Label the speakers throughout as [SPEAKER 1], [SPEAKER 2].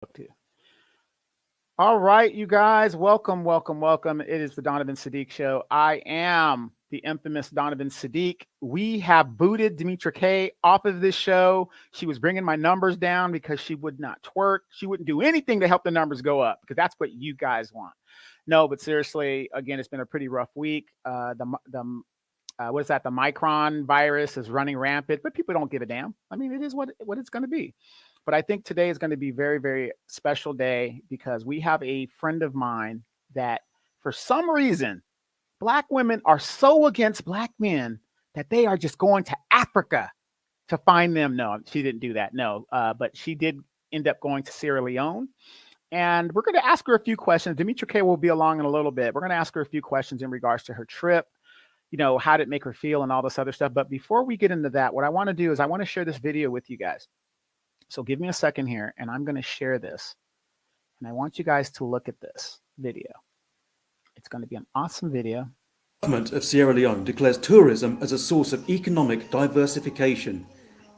[SPEAKER 1] To. All right, you guys, welcome, welcome, welcome. It is the Donovan Sadiq Show. I am the infamous Donovan Sadiq. We have booted Demetra K off of this show. She was bringing my numbers down because she would not twerk. She wouldn't do anything to help the numbers go up because that's what you guys want. No, but seriously, again, it's been a pretty rough week. What is that? The Micron virus is running rampant, but people don't give a damn. I mean, it is what it's going to be. But I think today is going to be very, very special day because we have a friend of mine that, for some reason, black women are so against black men that they are just going to Africa to find them. No, she didn't do that. No, but she did end up going to Sierra Leone. And we're going to ask her a few questions. Demetra K will be along in a little bit. We're going to ask her a few questions in regards to her trip, how did it make her feel and all this other stuff. But before we get into that, what I want to do is I want to share this video with you guys. So give me a second here, and I'm going to share this. And I want you guys to look at this video. It's going to be an awesome video.
[SPEAKER 2] The government of Sierra Leone declares tourism as a source of economic diversification.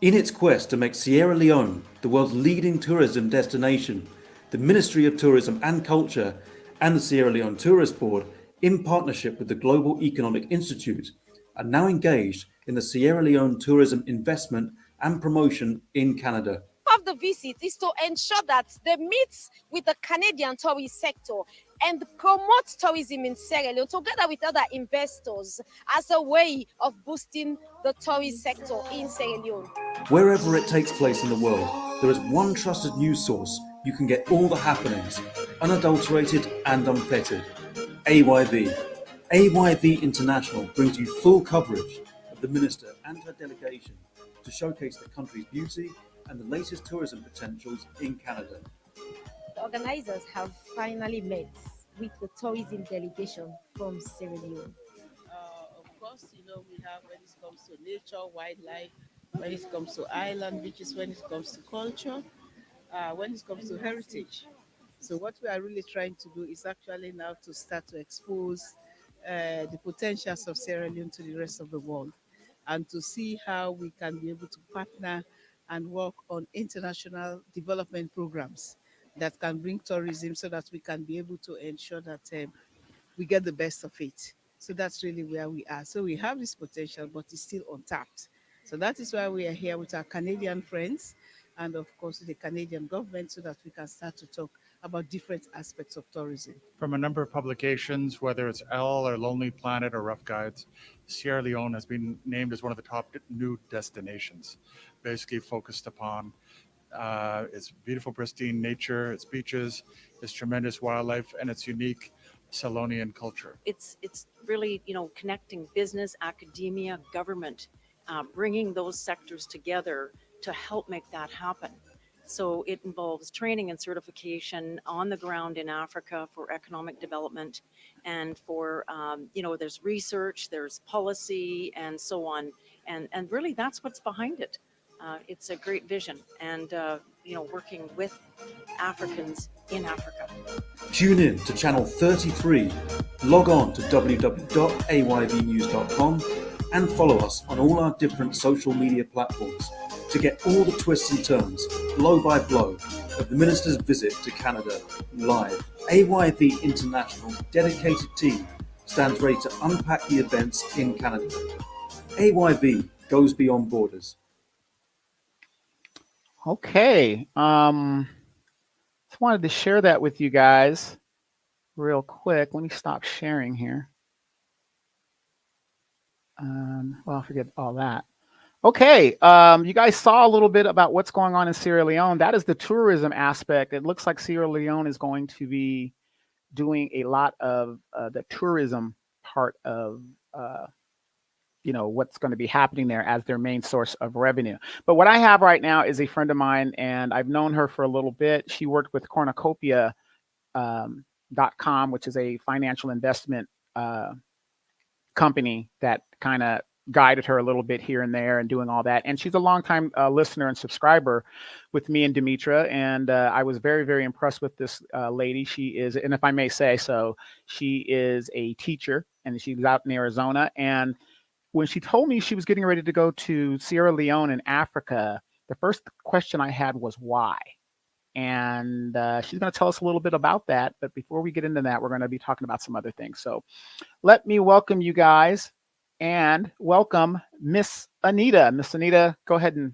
[SPEAKER 2] In its quest to make Sierra Leone the world's leading tourism destination, the Ministry of Tourism and Culture and the Sierra Leone Tourist Board, in partnership with the Global Economic Institute, are now engaged in the Sierra Leone tourism investment and promotion in Canada.
[SPEAKER 3] Of the visit is to ensure that they meet with the Canadian tourist sector and promote tourism in Sierra Leone together with other investors as a way of boosting the tourist sector in Sierra Leone.
[SPEAKER 2] Wherever it takes place in the world, there is one trusted news source you can get all the happenings, unadulterated and unfettered. AYV. AYV International brings you full coverage of the Minister and her delegation to showcase the country's beauty and the latest tourism potentials in Canada.
[SPEAKER 3] The organizers have finally met with the tourism delegation from Sierra Leone.
[SPEAKER 4] Of course, we have when it comes to nature, wildlife, when it comes to island beaches, when it comes to culture, when it comes to heritage. So what we are really trying to do is actually now to start to expose the potentials of Sierra Leone to the rest of the world and to see how we can be able to partner and work on international development programs that can bring tourism so that we can be able to ensure that we get the best of it. So that's really where we are. So we have this potential, but it's still untapped. So that is why we are here with our Canadian friends and, of course, the Canadian government so that we can start to talk about different aspects of tourism.
[SPEAKER 5] From a number of publications, whether it's Elle or Lonely Planet or Rough Guides, Sierra Leone has been named as one of the top new destinations, basically focused upon its beautiful, pristine nature, its beaches, its tremendous wildlife, and its unique Salonian culture.
[SPEAKER 6] It's really, connecting business, academia, government, bringing those sectors together to help make that happen. So it involves training and certification on the ground in Africa for economic development and for, there's research, there's policy and so on. And really that's what's behind it. It's a great vision and, working with Africans in Africa.
[SPEAKER 2] Tune in to Channel 33, log on to www.ayvnews.com and follow us on all our different social media platforms to get all the twists and turns, blow by blow, of the Minister's visit to Canada live. AYV International's dedicated team stands ready to unpack the events in Canada. AYV goes beyond borders.
[SPEAKER 1] Okay. Just wanted to share that with you guys real quick. Let me stop sharing here. I'll forget all that. Okay, you guys saw a little bit about what's going on in Sierra Leone. That is the tourism aspect. It looks like Sierra Leone is going to be doing a lot of the tourism part of, what's going to be happening there as their main source of revenue. But what I have right now is a friend of mine, and I've known her for a little bit. She worked with cornucopia.com, which is a financial investment company that kind of guided her a little bit here and there and doing all that. And she's a longtime listener and subscriber with me and Demetra. And I was very, very impressed with this lady. She is, and if I may say so, she is a teacher and she's out in Arizona. And when she told me she was getting ready to go to Sierra Leone in Africa, the first question I had was why? and she's going to tell us a little bit about that. But before we get into that, we're going to be talking about some other things. So let me welcome you guys and welcome Miss Anita. Miss Anita, go ahead and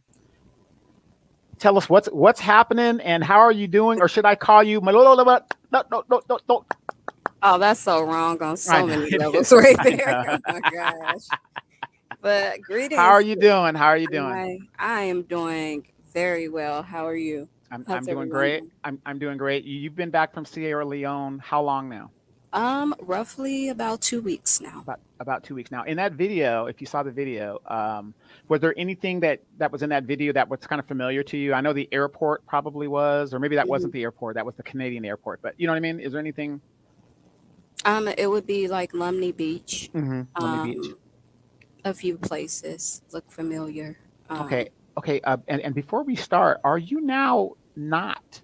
[SPEAKER 1] tell us what's happening and how are you doing, or should I call you? No, no, no, no, no.
[SPEAKER 7] Oh, that's so wrong on
[SPEAKER 1] I
[SPEAKER 7] so
[SPEAKER 1] know
[SPEAKER 7] many
[SPEAKER 1] it
[SPEAKER 7] levels
[SPEAKER 1] is.
[SPEAKER 7] right
[SPEAKER 1] I
[SPEAKER 7] there.
[SPEAKER 1] know.
[SPEAKER 7] Oh my gosh. But
[SPEAKER 1] How are
[SPEAKER 7] greetings.
[SPEAKER 1] you doing? How are you doing?
[SPEAKER 7] I am doing very well. How are you?
[SPEAKER 1] I'm
[SPEAKER 7] How's
[SPEAKER 1] doing
[SPEAKER 7] everyone
[SPEAKER 1] great.
[SPEAKER 7] doing?
[SPEAKER 1] I'm doing great. You've been back from Sierra Leone how long now?
[SPEAKER 7] Roughly about 2 weeks now.
[SPEAKER 1] About 2 weeks now. In that video, if you saw the video, was there anything that was in that video that was kind of familiar to you? I know the airport probably was, or maybe that
[SPEAKER 7] hmm
[SPEAKER 1] wasn't the airport. That was the Canadian airport. But you know what I mean? Is there anything?
[SPEAKER 7] It would be like Lumney Beach.
[SPEAKER 1] Lumley Beach.
[SPEAKER 7] Um, a few places look familiar.
[SPEAKER 1] Okay. Okay. And before we start, are you now not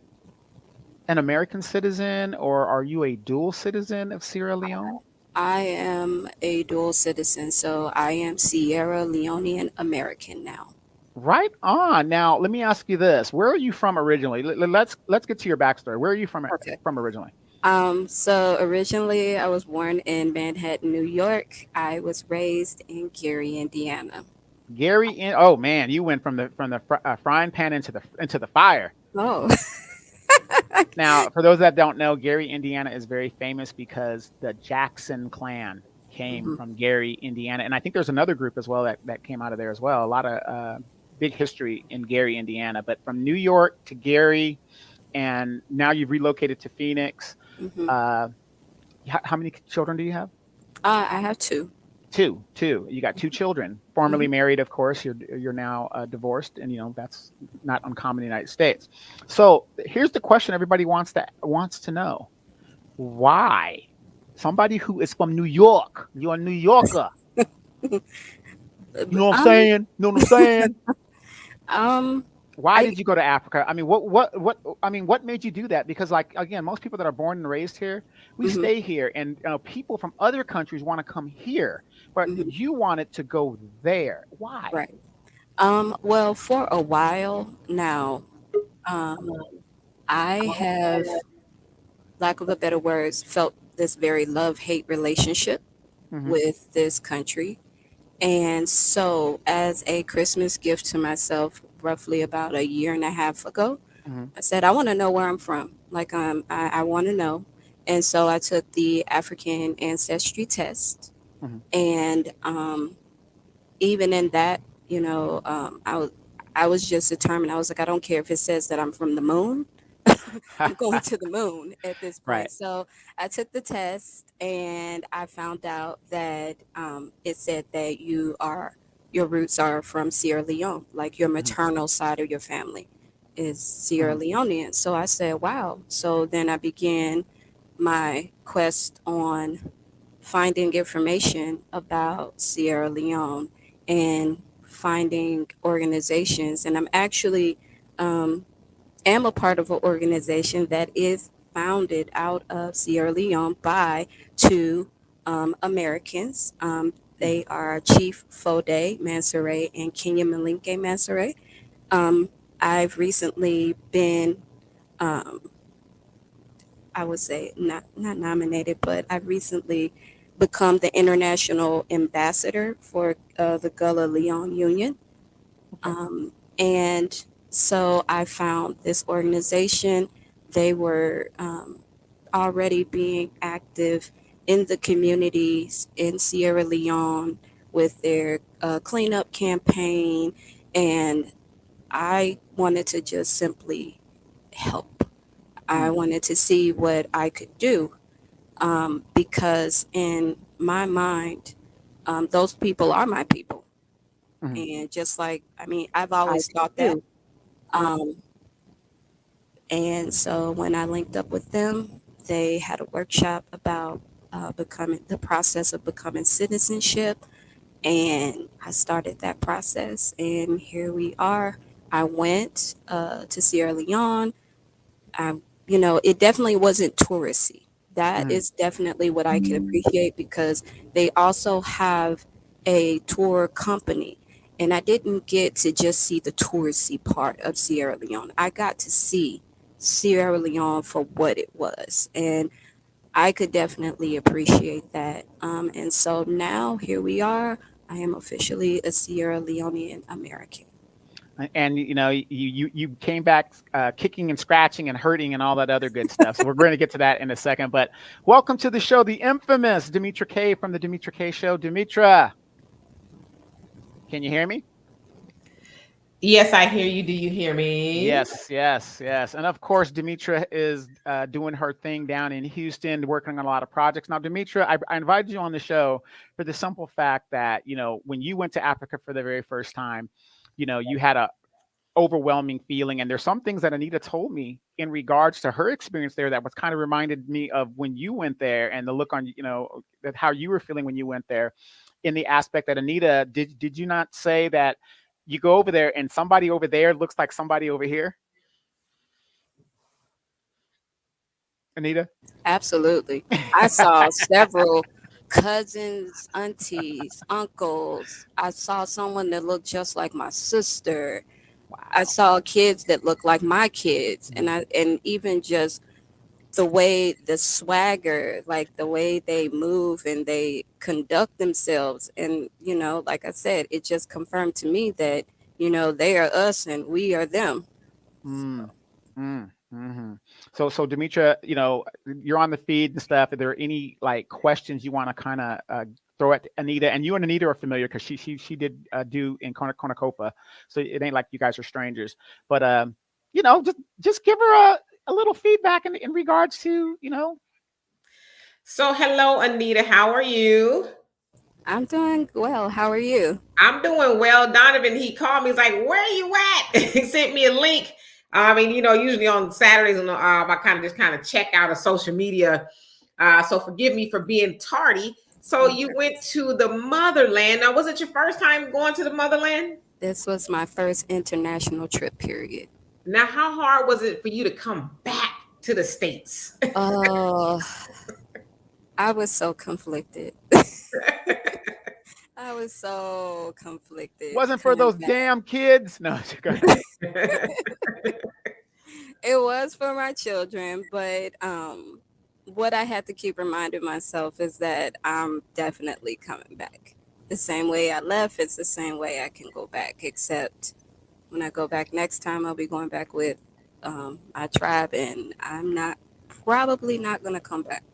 [SPEAKER 1] an American citizen, or are you a dual citizen of Sierra Leone?
[SPEAKER 7] I am a dual citizen, so I am Sierra Leonean American now.
[SPEAKER 1] Right on. Now, let me ask you this: where are you from originally? Let's get to your backstory. Where are you
[SPEAKER 7] Okay.
[SPEAKER 1] from originally?
[SPEAKER 7] So originally I was born in Manhattan, New York. I was raised in Gary, Indiana.
[SPEAKER 1] Gary. Oh man, you went from the frying pan into the fire.
[SPEAKER 7] Oh,
[SPEAKER 1] Now, for those that don't know, Gary, Indiana is very famous because the Jackson clan came
[SPEAKER 7] hmm
[SPEAKER 1] from Gary, Indiana, and I think there's another group as well that came out of there as well. A lot of big history in Gary, Indiana. But from New York to Gary, and now you've relocated to Phoenix.
[SPEAKER 7] hmm
[SPEAKER 1] Uh, how many children do you have?
[SPEAKER 7] I have two.
[SPEAKER 1] Two. You got two children, formerly
[SPEAKER 7] hmm
[SPEAKER 1] married, of course. You're now divorced, and that's not uncommon in the United States. So here's the question everybody wants to know: why somebody who is from New York, you're a New Yorker, you know what I'm
[SPEAKER 7] Um,
[SPEAKER 1] saying? You know what I'm saying?
[SPEAKER 7] um,
[SPEAKER 1] Why
[SPEAKER 7] I
[SPEAKER 1] did you go to Africa? I mean, what made you do that? Because, like, again, most people that are born and raised here, we
[SPEAKER 7] mhm,
[SPEAKER 1] stay here, and people from other countries want to come here, but
[SPEAKER 7] mhm,
[SPEAKER 1] you wanted to go there. Why?
[SPEAKER 7] right. Well, for a while now, um, I have, lack of a better words, felt this very love-hate relationship
[SPEAKER 1] Hmm.
[SPEAKER 7] with this country. And so, as a Christmas gift to myself, roughly about a year and a half ago,
[SPEAKER 1] Hmm.
[SPEAKER 7] I said, I want to know where I'm from. Like, I want to know. And so I took the African ancestry test.
[SPEAKER 1] Hmm.
[SPEAKER 7] And even in that, I was just determined. I was like, I don't care if it says that I'm from the moon. I'm going to the moon at this
[SPEAKER 1] Right.
[SPEAKER 7] point. So I took the test and I found out that it said that your roots are from Sierra Leone, like your
[SPEAKER 1] Hmm.
[SPEAKER 7] maternal side of your family is Sierra
[SPEAKER 1] Hmm.
[SPEAKER 7] Leonean. So I said, wow. So then I began my quest on finding information about Sierra Leone and finding organizations. And I'm actually um, am a part of an organization that is founded out of Sierra Leone by two Americans.
[SPEAKER 1] Hmm.
[SPEAKER 7] They are Chief Fode Mansoure and Kenya Malinke Mansoure. Um, I've recently been, um, I would say, not nominated, but I've recently become the international ambassador for the Gullah Leone Union.
[SPEAKER 1] Okay.
[SPEAKER 7] And so I found this organization. They were already being active in the communities in Sierra Leone with their cleanup campaign. And I wanted to just simply help. I
[SPEAKER 1] Mm.
[SPEAKER 7] wanted to see what I could do because, in my mind, those people are my people.
[SPEAKER 1] Mhm.
[SPEAKER 7] And just like, I mean, I've
[SPEAKER 1] I
[SPEAKER 7] always thought that.
[SPEAKER 1] do.
[SPEAKER 7] Um, and so when I linked up with them, they had a workshop about becoming the process of becoming citizenship. And I started that process. And here we are. I went to Sierra Leone. It definitely wasn't touristy. That
[SPEAKER 1] Mhm.
[SPEAKER 7] is definitely what I could appreciate because they also have a tour company. And I didn't get to just see the touristy part of Sierra Leone. I got to see Sierra Leone for what it was. And I could definitely appreciate that. And so now here we are. I am officially a Sierra Leonean American.
[SPEAKER 1] And you came back kicking and scratching and hurting and all that other good stuff. So we're going to get to that in a second. But welcome to the show, the infamous Demetra K from the Demetra K Show. Demetra, can you hear me?
[SPEAKER 8] Yes, I hear you. Do you hear me?
[SPEAKER 1] Yes, yes, yes. And of course, Demetra is doing her thing down in Houston, working on a lot of projects. Now, Demetra, I invited you on the show for the simple fact that, when you went to Africa for the very first time, you had a overwhelming feeling. And there's some things that Anita told me in regards to her experience there that was kind of reminded me of when you went there and the look on, that how you were feeling when you went there, in the aspect that Anita, did you not say that you go over there and somebody over there looks like somebody over here? Anita?
[SPEAKER 7] Absolutely. I saw several cousins, aunties, uncles. I saw someone that looked just like my sister. I
[SPEAKER 1] Wow.
[SPEAKER 7] saw kids that looked like my kids.
[SPEAKER 1] Mm.
[SPEAKER 7] And even just the way the swagger, like the way they move and they conduct themselves. And, like I said, it just confirmed to me that, they are us and we are them.
[SPEAKER 1] Mm. Mm. Hmm. So Demetra, you're on the feed and stuff. Are there any like questions you want to kind of throw at Anita? And you and Anita are familiar because she did do in Cornucopia, so it ain't like you guys are strangers. But just give her a little feedback in regards to
[SPEAKER 8] So, hello, Anita. How are you?
[SPEAKER 7] I'm doing well. How are you?
[SPEAKER 8] I'm doing well. Donovan, he called me. He's like, "Where are you at?" He sent me a link. I mean, usually on Saturdays, and I kind of check out of social media. So forgive me for being tardy. So you went to the motherland. Now, was it your first time going to the motherland?
[SPEAKER 7] This was my first international trip, period.
[SPEAKER 8] Now, how hard was it for you to come back to the States?
[SPEAKER 7] Oh, I was so conflicted. I was so conflicted
[SPEAKER 1] wasn't for
[SPEAKER 7] coming
[SPEAKER 1] those
[SPEAKER 7] back.
[SPEAKER 1] damn kids. No,
[SPEAKER 7] It was for my children, but what I had to keep reminding myself is that I'm definitely coming back. The same way I left, it's the same way I can go back, except when I go back next time, I'll be going back with my tribe, and I'm not probably not going to come back.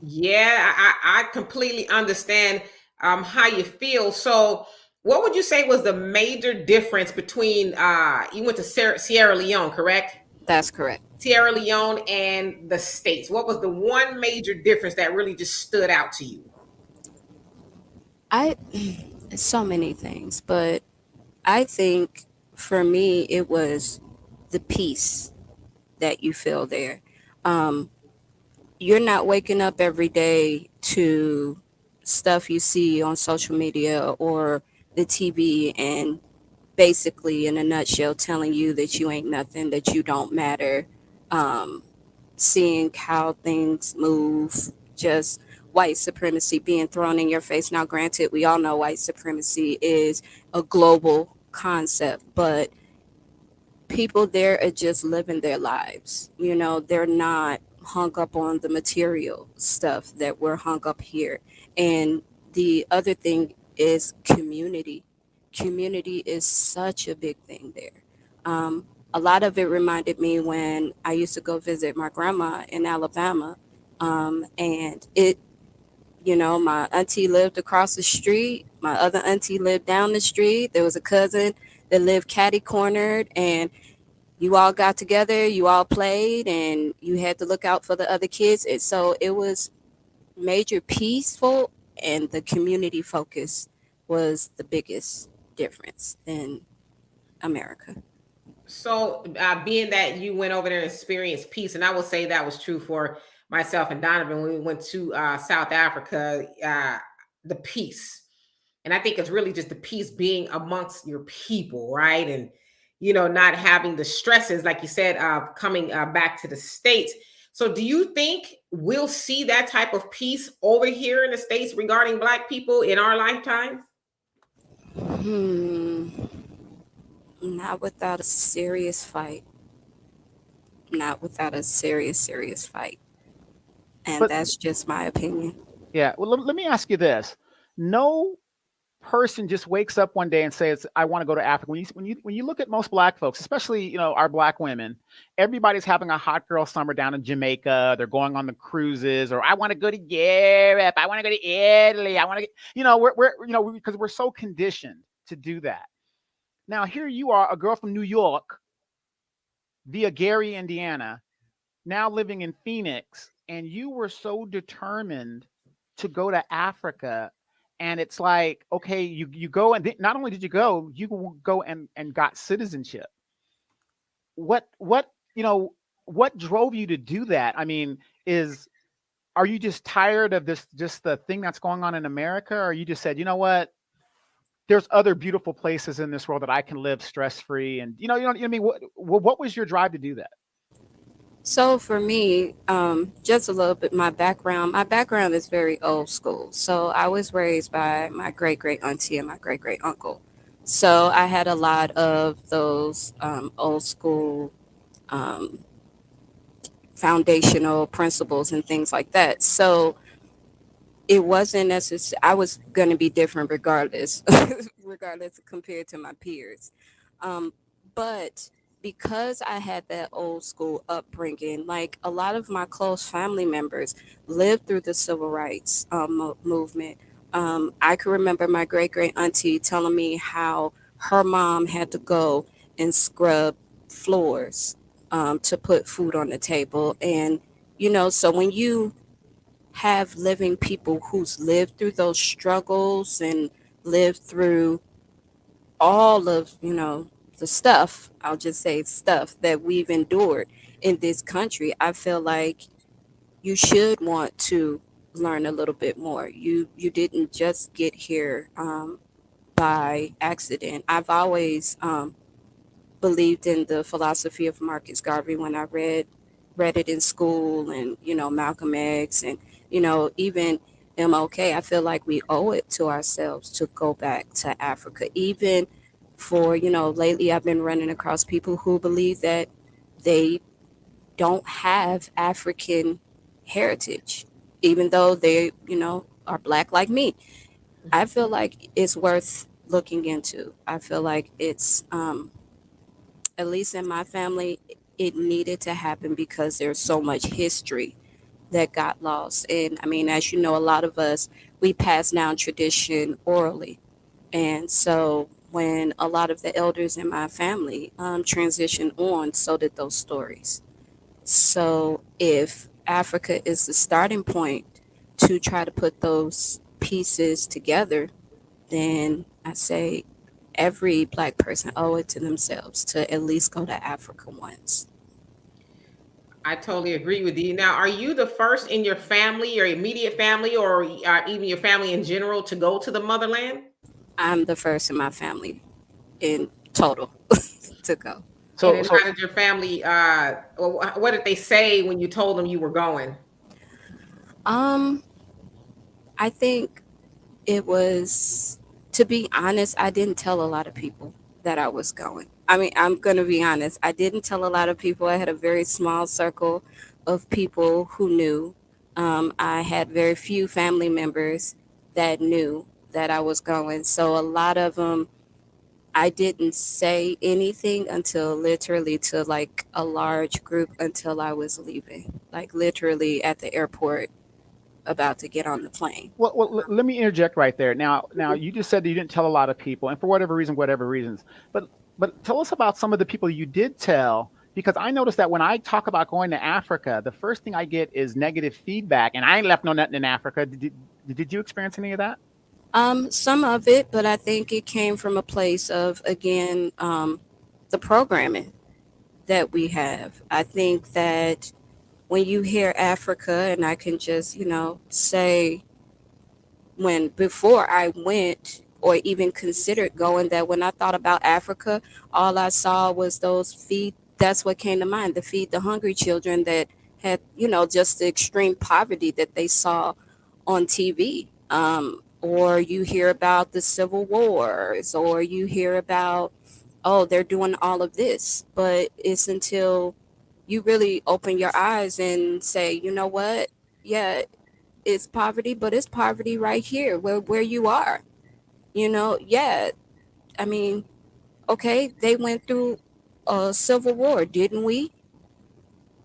[SPEAKER 8] Yeah, I completely understand how you feel. So, what would you say was the major difference between you went to Sierra Leone, correct?
[SPEAKER 7] That's correct.
[SPEAKER 8] Sierra Leone and the States. What was the one major difference that really just stood out to you?
[SPEAKER 7] I so many things, but I think for me it was the peace that you feel there. Um, you're not waking up every day to stuff you see on social media or the TV and basically in a nutshell telling you that you ain't nothing, that you don't matter. Um, seeing how things move, just white supremacy being thrown in your face. Now, granted, we all know white supremacy is a global concept, but people there are just living their lives. They're not hung up on the material stuff that we're hung up here. And the other thing is community. Community is such a big thing there. A lot of it reminded me when I used to go visit my grandma in Alabama. And my auntie lived across the street. My other auntie lived down the street. There was a cousin that lived catty cornered, and you all got together, you all played, and you had to look out for the other kids. And so it was major peaceful, and the community focus was the biggest difference in America.
[SPEAKER 8] So, being that you went over there and experienced peace, and I will say that was true for myself and Donovan when we went to South Africa, the peace. And I think it's really just the peace being amongst your people, right? And, not having the stresses, like you said, of coming back to the States. So, do you think we'll see that type of peace over here in the States regarding Black people in our lifetime?
[SPEAKER 7] Hmm, not without a serious fight. not without a serious fight. And
[SPEAKER 1] But
[SPEAKER 7] that's just my opinion.
[SPEAKER 1] yeah, well, let me ask you this: no person just wakes up one day and says, "I want to go to Africa." When you look at most Black folks, especially our Black women, everybody's having a hot girl summer down in Jamaica. They're going on the cruises, or I want to go to Europe. I want to go to Italy. I want to get, because we're so conditioned to do that. Now here you are, a girl from New York via Gary, Indiana, now living in Phoenix, and you were so determined to go to Africa. And it's like, okay, you go, and not only did you go and got citizenship. What drove you to do that? I mean, is are you just tired of this, just the thing that's going on in America, or you just said, you know what, there's other beautiful places in this world that I can live stress free, and what I mean, what was your drive to do that?
[SPEAKER 7] So for me, just a little bit my background. My background is very old school. So I was raised by my great great auntie and my great great uncle. So I had a lot of those old school um, foundational principles and things like that. So it wasn't necessary. I was going to be different regardless, regardless compared to my peers. Um, but because I had that old school upbringing, like a lot of my close family members lived through the civil rights movement. I can remember my great great auntie telling me how her mom had to go and scrub floors to put food on the table. And, so when you have living people who's lived through those struggles and lived through all of the stuff, I'll just say stuff that we've endured in this country, I feel like you should want to learn a little bit more. You didn't just get here by accident. I've always believed in the philosophy of Marcus Garvey when I read it in school, and Malcolm X, and even MLK. I feel like we owe it to ourselves to go back to Africa. Even for lately I've been running across people who believe that they don't have African heritage, even though they are Black like me. I feel like it's worth looking into. I feel like it's at least in my family, it needed to happen because there's so much history that got lost. And I mean, as you know, a lot of us, we pass down tradition orally. And so when a lot of the elders in my family transitioned on, so did those stories. So if Africa is the starting point to try to put those pieces together, then I say every Black person owe it to themselves to at least go to Africa once.
[SPEAKER 8] I totally agree with you. Now, are you the first in your family, your immediate family, or even your family in general to go to the motherland?
[SPEAKER 7] I'm the first in my family in total to go.
[SPEAKER 8] And
[SPEAKER 1] So
[SPEAKER 8] then
[SPEAKER 1] so
[SPEAKER 8] how did your family, or what did they say when you told them you were going?
[SPEAKER 7] Um, I think it was, to be honest, I didn't tell a lot of people that I was going. I mean, I'm going to be honest. I didn't tell a lot of people. I had a very small circle of people who knew. I had very few family members that knew that I was going. So a lot of them, I didn't say anything until literally to like a large group until I was leaving, like literally at the airport about to get on the plane.
[SPEAKER 1] let me interject right there. Now you just said that you didn't tell a lot of people, and for whatever reason, whatever reasons. But tell us about some of the people you did tell, because I noticed that when I talk about going to Africa, the first thing I get is negative feedback, and I ain't left no nothing in Africa. Did you experience any of that?
[SPEAKER 7] Some of it, but I think it came from a place of, again, the programming that we have. I think that when you hear Africa, and I can just, say, when before I went or even considered going, that when I thought about Africa, all I saw was those feed. That's what came to mind, the feed the hungry children that had, just the extreme poverty that they saw on TV. Or you hear about the civil wars, or you hear about, oh, they're doing all of this. But it's until you really open your eyes and say, you know what? Yeah, it's poverty, but it's poverty right here where you are. Yeah. I mean, okay, they went through a civil war, didn't we?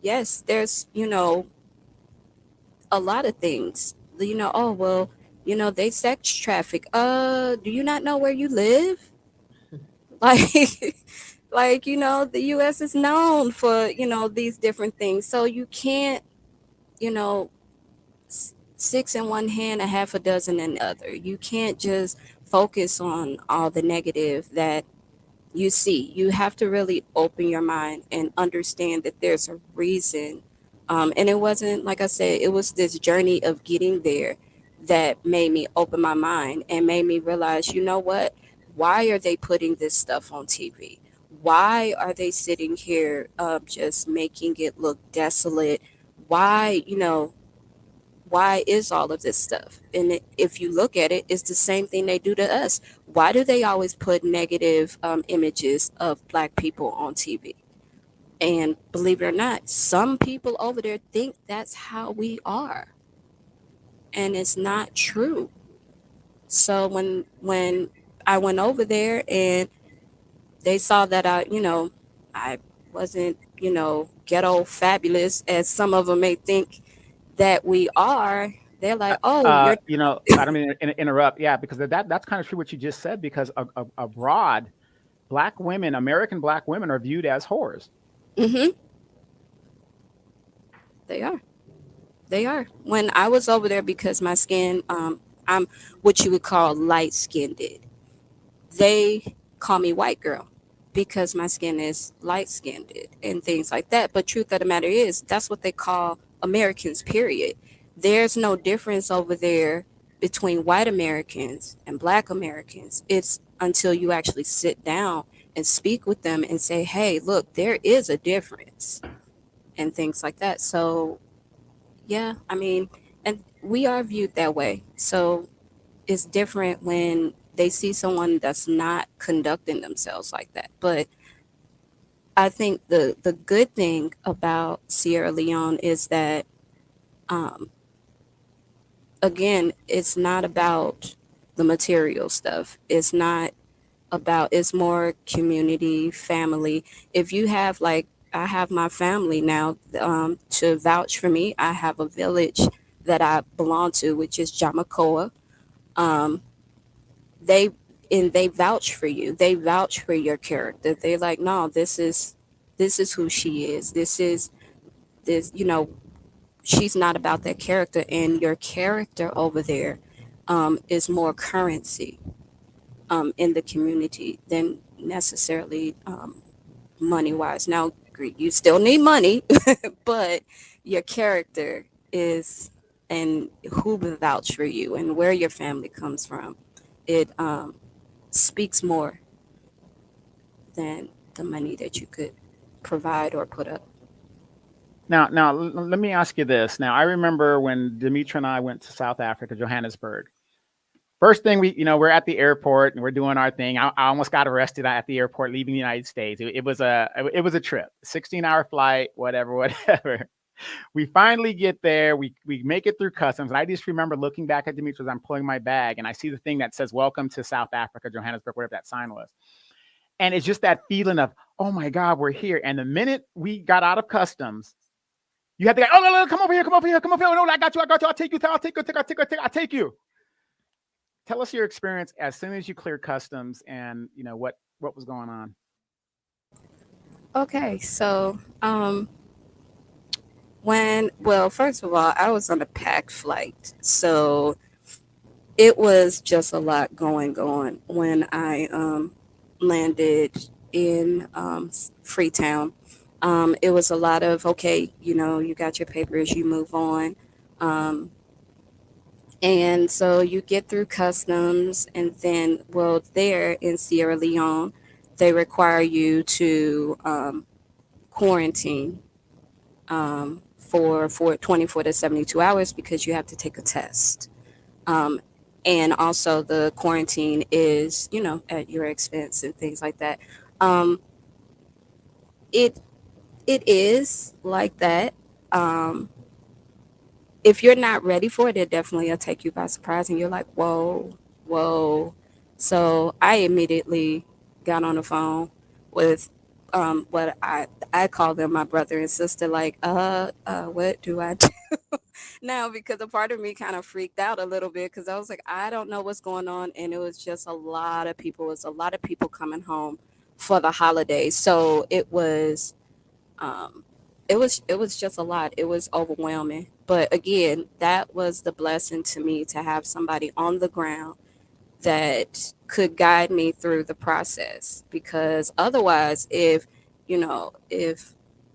[SPEAKER 7] Yes, there's, a lot of things. Oh well, they sex traffic. Do you not know where you live? Like the US is known for, these different things. So you can't, you know, six in one hand, a half a dozen in the other. You can't just focus on all the negative that you see. You have to really open your mind and understand that there's a reason. And it wasn't, like I said, it was this journey of getting there that made me open my mind and made me realize, you know what? Why are they putting this stuff on TV? Why are they sitting here just making it look desolate? Why, why is all of this stuff? And if you look at it, it's the same thing they do to us. Why do they always put negative images of black people on TV? And believe it or not, some people over there think that's how we are, and it's not true. So when I went over there and they saw that I wasn't, ghetto fabulous as some of them may think that we are, they're like, oh, you're.
[SPEAKER 1] I don't mean to interrupt. Yeah, because that's kind of true what you just said. Because abroad, black women, American black women, are viewed as whores.
[SPEAKER 7] Mm-hmm. They are. They are. When I was over there, because my skin, I'm what you would call light skinned. They call me white girl because my skin is light skinned and things like that. But truth of the matter is, that's what they call Americans, period. There's no difference over there between white Americans and black Americans. It's until you actually sit down and speak with them and say, hey, look, there is a difference and things like that. So, yeah, I mean, and we are viewed that way. So it's different when they see someone that's not conducting themselves like that. But I think the good thing about Sierra Leone is that, um, again, it's not about the material stuff. It's not about, it's more community, family. If you have, like, I have my family now to vouch for me. I have a village that I belong to, which is Jamacoa. Um, they they vouch for you. They vouch for your character. They're like, no, this is who she is. This, she's not about that character, and your character over there is more currency in the community than necessarily money wise. Now, you still need money, but your character is, and who will vouch for you and where your family comes from. It speaks more than the money that you could provide or put up.
[SPEAKER 1] Now, let me ask you this. Now, I remember when Demetra and I went to South Africa, Johannesburg. First thing we're at the airport and we're doing our thing. I almost got arrested at the airport leaving the United States. It was a trip, 16-hour flight, whatever, whatever. We finally get there. We make it through customs. And I just remember looking back at Demetra as I'm pulling my bag, and I see the thing that says "Welcome to South Africa, Johannesburg," whatever that sign was. And it's just that feeling of, oh my God, we're here. And the minute we got out of customs, you had to go, oh no, come over here, come over here, come over here. No, I got you, I'll take you, I'll take you. Tell us your experience as soon as you cleared customs, and what was going on.
[SPEAKER 7] Okay, so well, first of all, I was on a packed flight, so it was just a lot going on when I landed in Freetown. It was a lot of, okay, you got your papers, you move on. Um, and so you get through customs, and then, well, there in Sierra Leone, they require you to quarantine for 24 to 72 hours because you have to take a test. Um, and also the quarantine is, at your expense and things like that. Um, it it is like that. Um, if you're not ready for it, it definitely will take you by surprise, and you're like, "Whoa, whoa!" So I immediately got on the phone with what I call them my brother and sister. Like, what do I do now? Because a part of me kind of freaked out a little bit because I was like, I don't know what's going on, and it was just a lot of people. It was a lot of people coming home for the holidays, so um, it was just a lot. It was overwhelming. But again, that was the blessing to me to have somebody on the ground that could guide me through the process. Because otherwise, if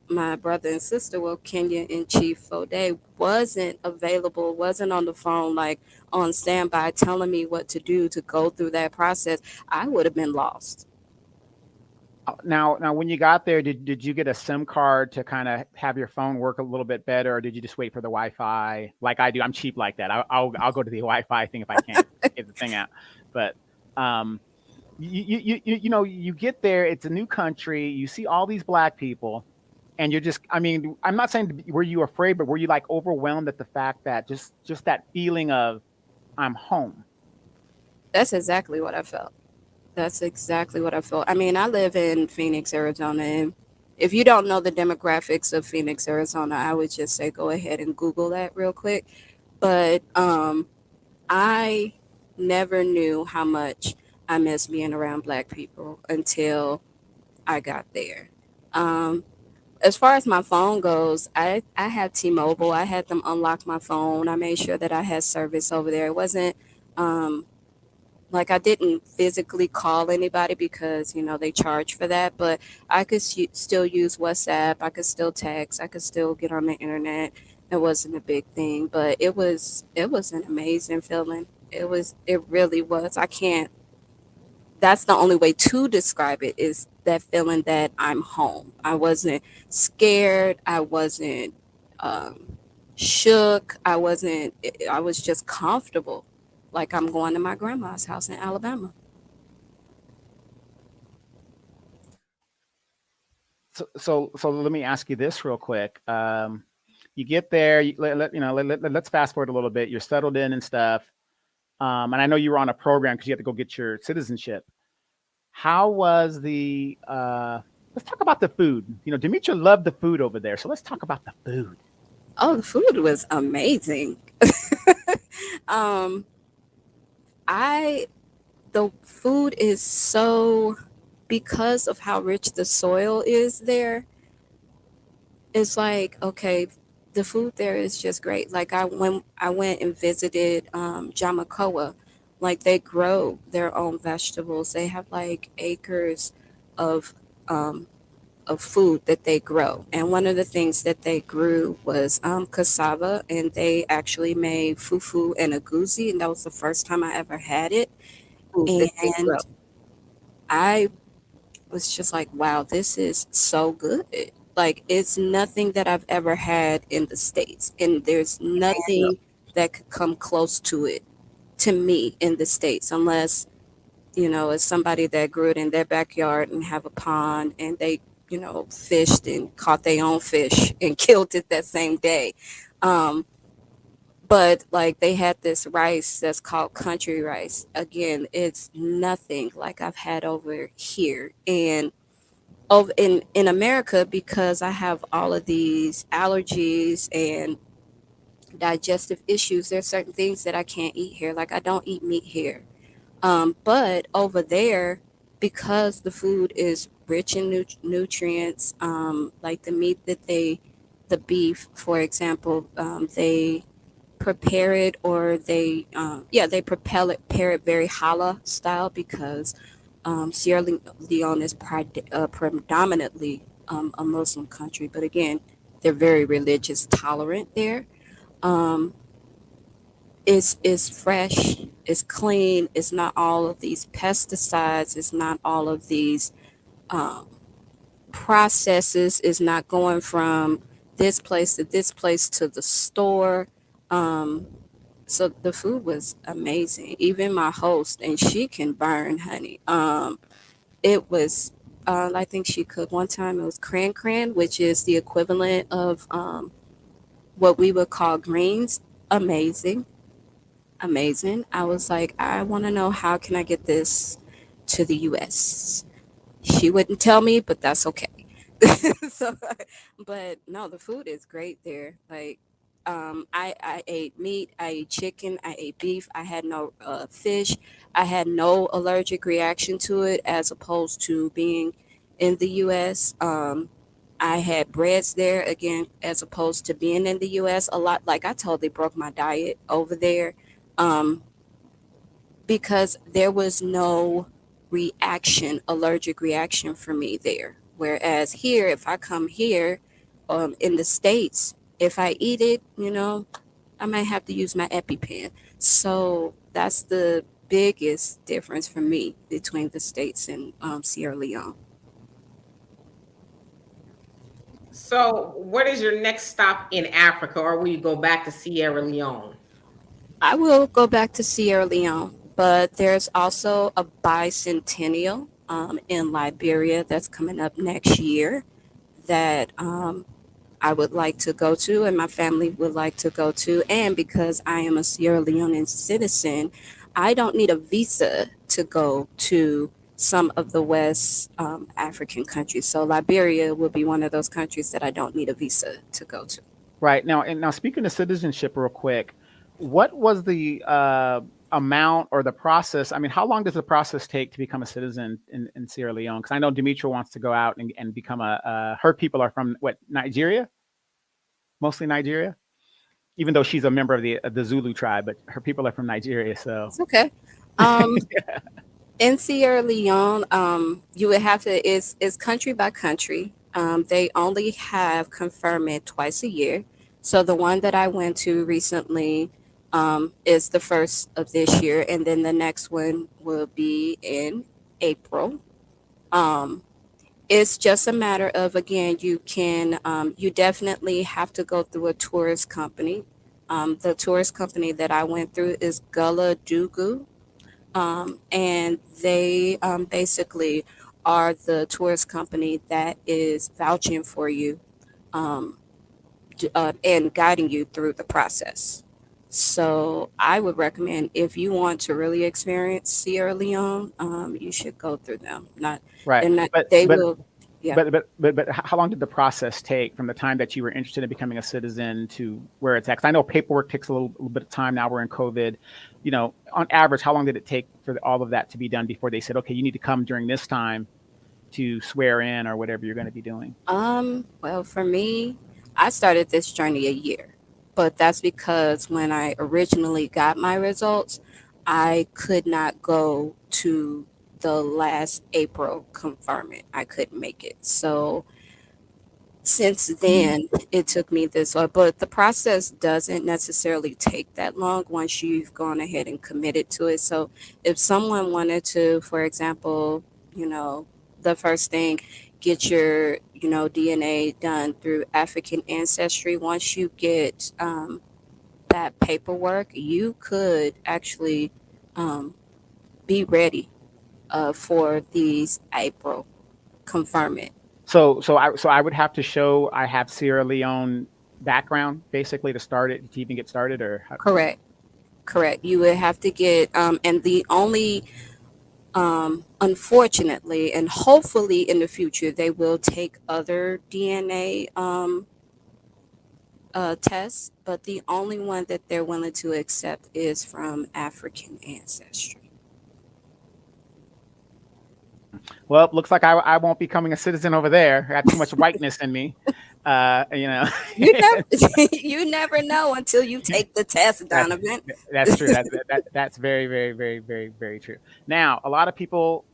[SPEAKER 7] my brother and sister, well, Kenya and Chief Fode, wasn't available, wasn't on the phone, like on standby, telling me what to do to go through that process, I would have been lost.
[SPEAKER 1] Now, when you got there, did you get a SIM card to kind of have your phone work a little bit better, or did you just wait for the Wi-Fi like I do? I'm cheap like that. I'll go to the Wi-Fi thing if I can get the thing out. But um, you get there. It's a new country. You see all these black people, and you're just. I mean, I'm not saying were you afraid, but were you like overwhelmed at the fact that just that feeling of I'm home?
[SPEAKER 7] That's exactly what I felt. That's exactly what I felt. I mean, I live in Phoenix, Arizona, and if you don't know the demographics of Phoenix, Arizona, I would just say go ahead and Google that real quick. But I never knew how much I miss being around black people until I got there. Um, as far as my phone goes, I have T-Mobile. I had them unlock my phone. I made sure that I had service over there. It wasn't um, like I didn't physically call anybody because they charge for that, but I could still use WhatsApp. I could still text. I could still get on the internet. It wasn't a big thing, but it was an amazing feeling. It really was. I can't. That's the only way to describe it, is that feeling that I'm home. I wasn't scared. I wasn't shook. I was just comfortable, like I'm going to my grandma's house in Alabama.
[SPEAKER 1] So let me ask you this real quick. You get there, let's fast forward a little bit. You're settled in and stuff. And I know you were on a program because you had to go get your citizenship. How was let's talk about the food. Demetria loved the food over there. So let's talk about the food.
[SPEAKER 7] Oh, the food was amazing. um, I the food is so, because of how rich the soil is there. It's like, okay, the food there is just great. Like I went and visited Jamacoa, like they grow their own vegetables. They have like acres of um, of food that they grow. And one of the things that they grew was cassava, and they actually made fufu and agusi, and that was the first time I ever had it.
[SPEAKER 8] Food that they
[SPEAKER 7] And
[SPEAKER 8] grow.
[SPEAKER 7] I was just like, wow, this is so good. Like, it's nothing that I've ever had in the States. And there's nothing that could come close to it to me in the States, unless, it's somebody that grew it in their backyard and have a pond, and they, fished and caught their own fish and killed it that same day. Um, but like they had this rice that's called country rice. Again, it's nothing like I've had over here. And over in America, because I have all of these allergies and digestive issues, there's certain things that I can't eat here. Like I don't eat meat here. But over there, because the food is rich in nutrients, like the beef, for example, they prepare it, or they prepare it very halal style, because Sierra Leone is predominantly a Muslim country, but again, they're very religious tolerant there. Um, it's fresh, it's clean, it's not all of these pesticides, it's not all of these um, processes, it's not going from this place to this place to the store. Um, so the food was amazing. Even my host, and she can burn, honey. It was. I think she cooked one time. It was cran, which is the equivalent of what we would call greens. Amazing, amazing. I was like, I want to know how can I get this to the U.S. She wouldn't tell me, but that's okay. So, but no, the food is great there. Like, I ate meat, I ate chicken, I ate beef. I had no fish. I had no allergic reaction to it, as opposed to being in the U.S. I had breads there again, as opposed to being in the U.S. A lot, like I totally broke my diet over there. Um, because there was no allergic reaction for me there. Whereas here, if I come here in the States, if I eat it, I might have to use my EpiPen. So that's the biggest difference for me between the States and Sierra Leone.
[SPEAKER 8] So, what is your next stop in Africa, or will you go back to Sierra Leone?
[SPEAKER 7] I will go back to Sierra Leone, but there's also a bicentennial in Liberia that's coming up next year that I would like to go to, and my family would like to go to. And because I am a Sierra Leonean citizen, I don't need a visa to go to some of the West African countries. So Liberia will be one of those countries that I don't need a visa to go to.
[SPEAKER 1] Right now, and now speaking of citizenship, real quick, what was the amount or the process? I mean, how long does the process take to become a citizen in Sierra Leone? Because I know Demetra wants to go out and become her people are from what, Nigeria, mostly Nigeria, even though she's a member of the Zulu tribe, but her people are from Nigeria. So
[SPEAKER 7] It's okay. Um, in Sierra Leone, you would have to is country by country. They only have conferment twice a year. So the one that I went to recently is the first of this year, and then the next one will be in April. Um, it's just a matter of, again, you definitely have to go through a tourist company. The tourist company that I went through is Gullah, and they basically are the tourist company that is vouching for you um, and guiding you through the process. So I would recommend, if you want to really experience Sierra Leone, you should go through them. Not
[SPEAKER 1] right,
[SPEAKER 7] they're not
[SPEAKER 1] but
[SPEAKER 7] they
[SPEAKER 1] but
[SPEAKER 7] will. Yeah,
[SPEAKER 1] but how long did the process take from the time that you were interested in becoming a citizen to where it's at? 'Cause I know paperwork takes a little bit of time now. We're in COVID. On average, how long did it take for all of that to be done before they said, okay, you need to come during this time to swear in or whatever you're going to be doing?
[SPEAKER 7] well, for me, I started this journey a year, but that's because when I originally got my results, I could not go to the last April confinement. I couldn't make it. So since then, it took me this long, but the process doesn't necessarily take that long once you've gone ahead and committed to it. So if someone wanted to, for example, you know, the first thing, get your, DNA done through African ancestry. Once you get that paperwork, you could actually um, be ready for these April conferment.
[SPEAKER 1] So I would have to show I have Sierra Leone background basically to start it to even get started, or how?
[SPEAKER 7] Correct. Correct. You would have to get, and the only, unfortunately, and hopefully in the future, they will take other DNA tests, but the only one that they're willing to accept is from African ancestry.
[SPEAKER 1] Well, looks like I won't be becoming a citizen over there. I got too much whiteness in me. Uh, you know,
[SPEAKER 7] You never, you never know until you take the test,
[SPEAKER 1] that,
[SPEAKER 7] Donovan.
[SPEAKER 1] that's true. That's very, very, very, very, very true. Now, a lot of people,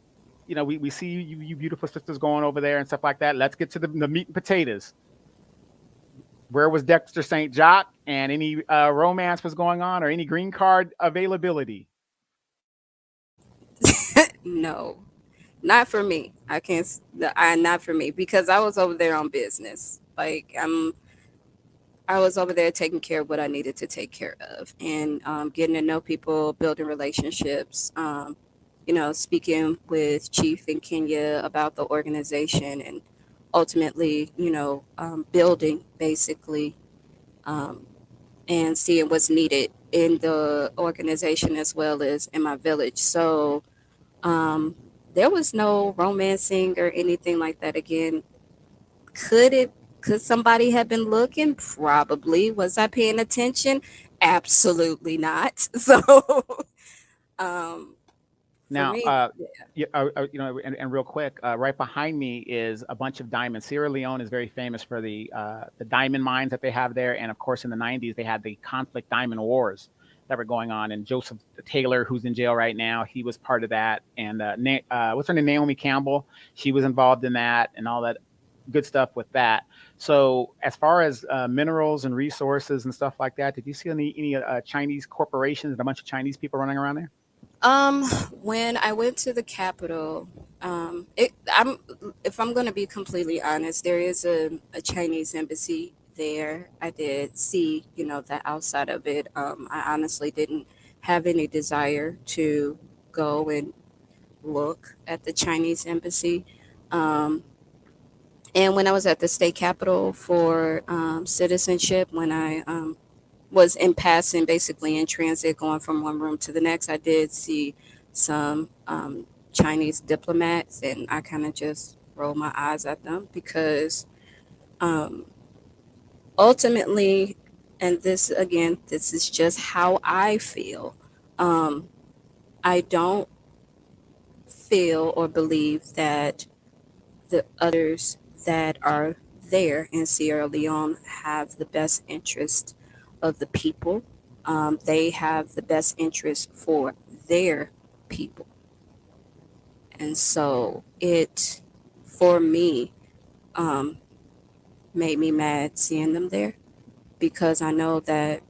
[SPEAKER 1] we see you beautiful sisters going over there and stuff like that. Let's get to the meat and potatoes. Where was Dexter St. Jock, and any romance was going on, or any green card availability?
[SPEAKER 7] No, not for me. I can't. Not for me because I was over there on business. Like I was over there taking care of what I needed to take care of, and getting to know people, building relationships. speaking with Chief in Kenya about the organization and ultimately, building basically, um, and seeing what's needed in the organization as well as in my village. So um, there was no romancing or anything like that. Again, could it? Could somebody have been looking? Probably. Was I paying attention? Absolutely not. So, um, for
[SPEAKER 1] Now,
[SPEAKER 7] me, yeah.
[SPEAKER 1] yeah, and real quick, right behind me is a bunch of diamonds. Sierra Leone is very famous for the diamond mines that they have there, and of course, in the '90s, they had the conflict diamond wars that were going on. And Joseph Taylor, who's in jail right now, he was part of that. And what's her name, Naomi Campbell, she was involved in that, and all that good stuff with that. So, as far as minerals and resources and stuff like that, did you see any Chinese corporations and a bunch of Chinese people running around there?
[SPEAKER 7] Um, when I went to the capital, if I'm going to be completely honest, there is a Chinese embassy there. I did see, that outside of it, I honestly didn't have any desire to go and look at the Chinese embassy. Um, and when I was at the state capitol for citizenship, when I was in passing, basically in transit, going from one room to the next, I did see some Chinese diplomats, and I kind of just rolled my eyes at them because um, ultimately, and this again, this is just how I feel. Um, I don't feel or believe that the others that are there in Sierra Leone have the best interest of the people. They have the best interest for their people. And so it, for me, um, made me mad seeing them there because I know that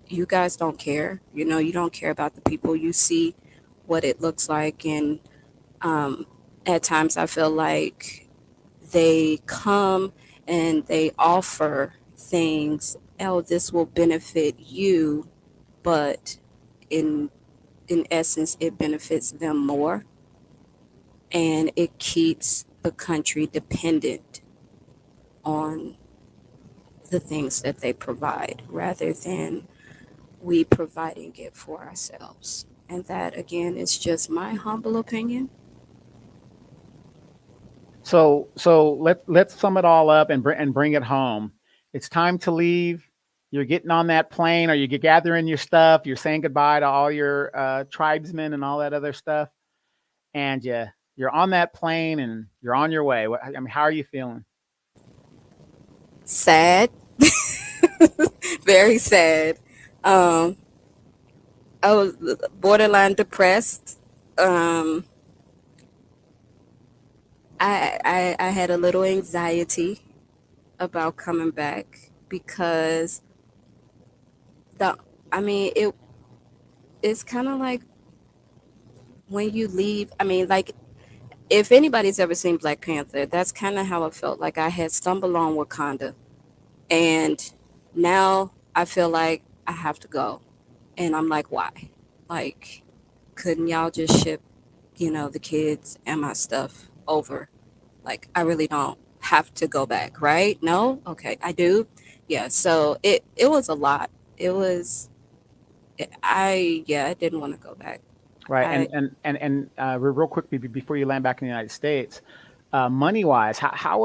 [SPEAKER 7] you guys don't care. You don't care about the people. You see what it looks like. And um, at times I feel like they come and they offer things. Oh, this will benefit you, but in in essence, it benefits them more, and it keeps the country dependent on the things that they provide rather than we providing it for ourselves. And that again is just my humble opinion.
[SPEAKER 1] So let's sum it all up and bring it home. It's time to leave. You're getting on that plane, or you're gathering your stuff. You're saying goodbye to all your tribesmen and all that other stuff, and you're on that plane and you're on your way. I mean, how are you feeling?
[SPEAKER 7] Sad, very sad. Um, I was borderline depressed. Um, I had a little anxiety about coming back because the I mean it's kind of like when you leave. I mean, like, if anybody's ever seen Black Panther, that's kind of how it felt. Like I had stumbled on Wakanda, and now I feel like I have to go, and I'm like, why? Like, couldn't y'all just ship, the kids and my stuff over? Like, I really don't have to go back, right? No? Okay, I do. Yeah, so it was a lot. It was I didn't want to go back.
[SPEAKER 1] Right.
[SPEAKER 7] I
[SPEAKER 1] And real quick before you land back in the United States, money wise, how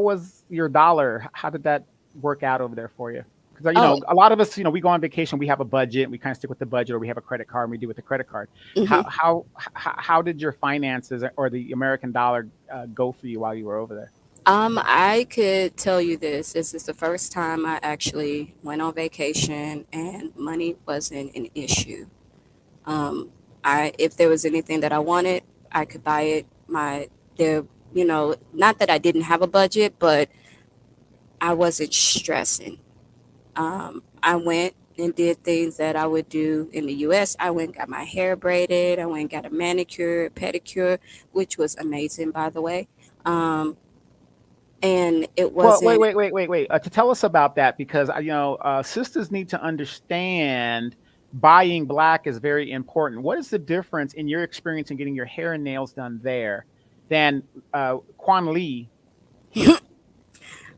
[SPEAKER 1] was your dollar? How did that work out over there for you? Because
[SPEAKER 7] Oh,
[SPEAKER 1] a lot of us, we go on vacation, we have a budget, we kind of stick with the budget, or we have a credit card, and we do with the credit card. How
[SPEAKER 7] mhm.
[SPEAKER 1] how did your finances or the American dollar go for you while you were over there?
[SPEAKER 7] I could tell you this. This is the first time I actually went on vacation and money wasn't an issue. Um, if there was anything that I wanted, I could buy it. There, not that I didn't have a budget, but I wasn't stressing. I went and did things that I would do in the US. I went and got my hair braided. I went and got a manicure, pedicure, which was amazing, by the way. Um, and it
[SPEAKER 1] Well, wait,
[SPEAKER 7] wasn't.
[SPEAKER 1] wait, wait, wait, wait. To tell us about that, because sisters need to understand. buying black is very important. What is the difference in your experience in getting your hair and nails done there than Quan Lee here?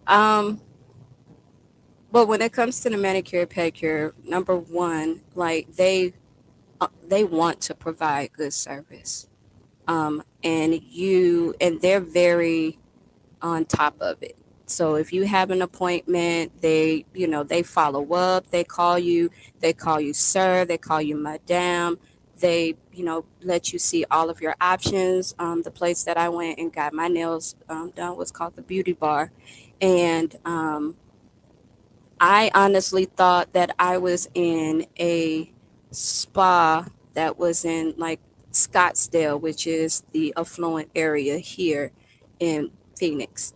[SPEAKER 7] Um, but when it comes to the manicure pedicure, number one, like they want to provide good service. And they're very on top of it. So if you have an appointment, they follow up, they call you sir, they call you madam, they, let you see all of your options. The place that I went and got my nails done was called the Beauty Bar. And I honestly thought that I was in a spa that was in like Scottsdale, which is the affluent area here in Phoenix.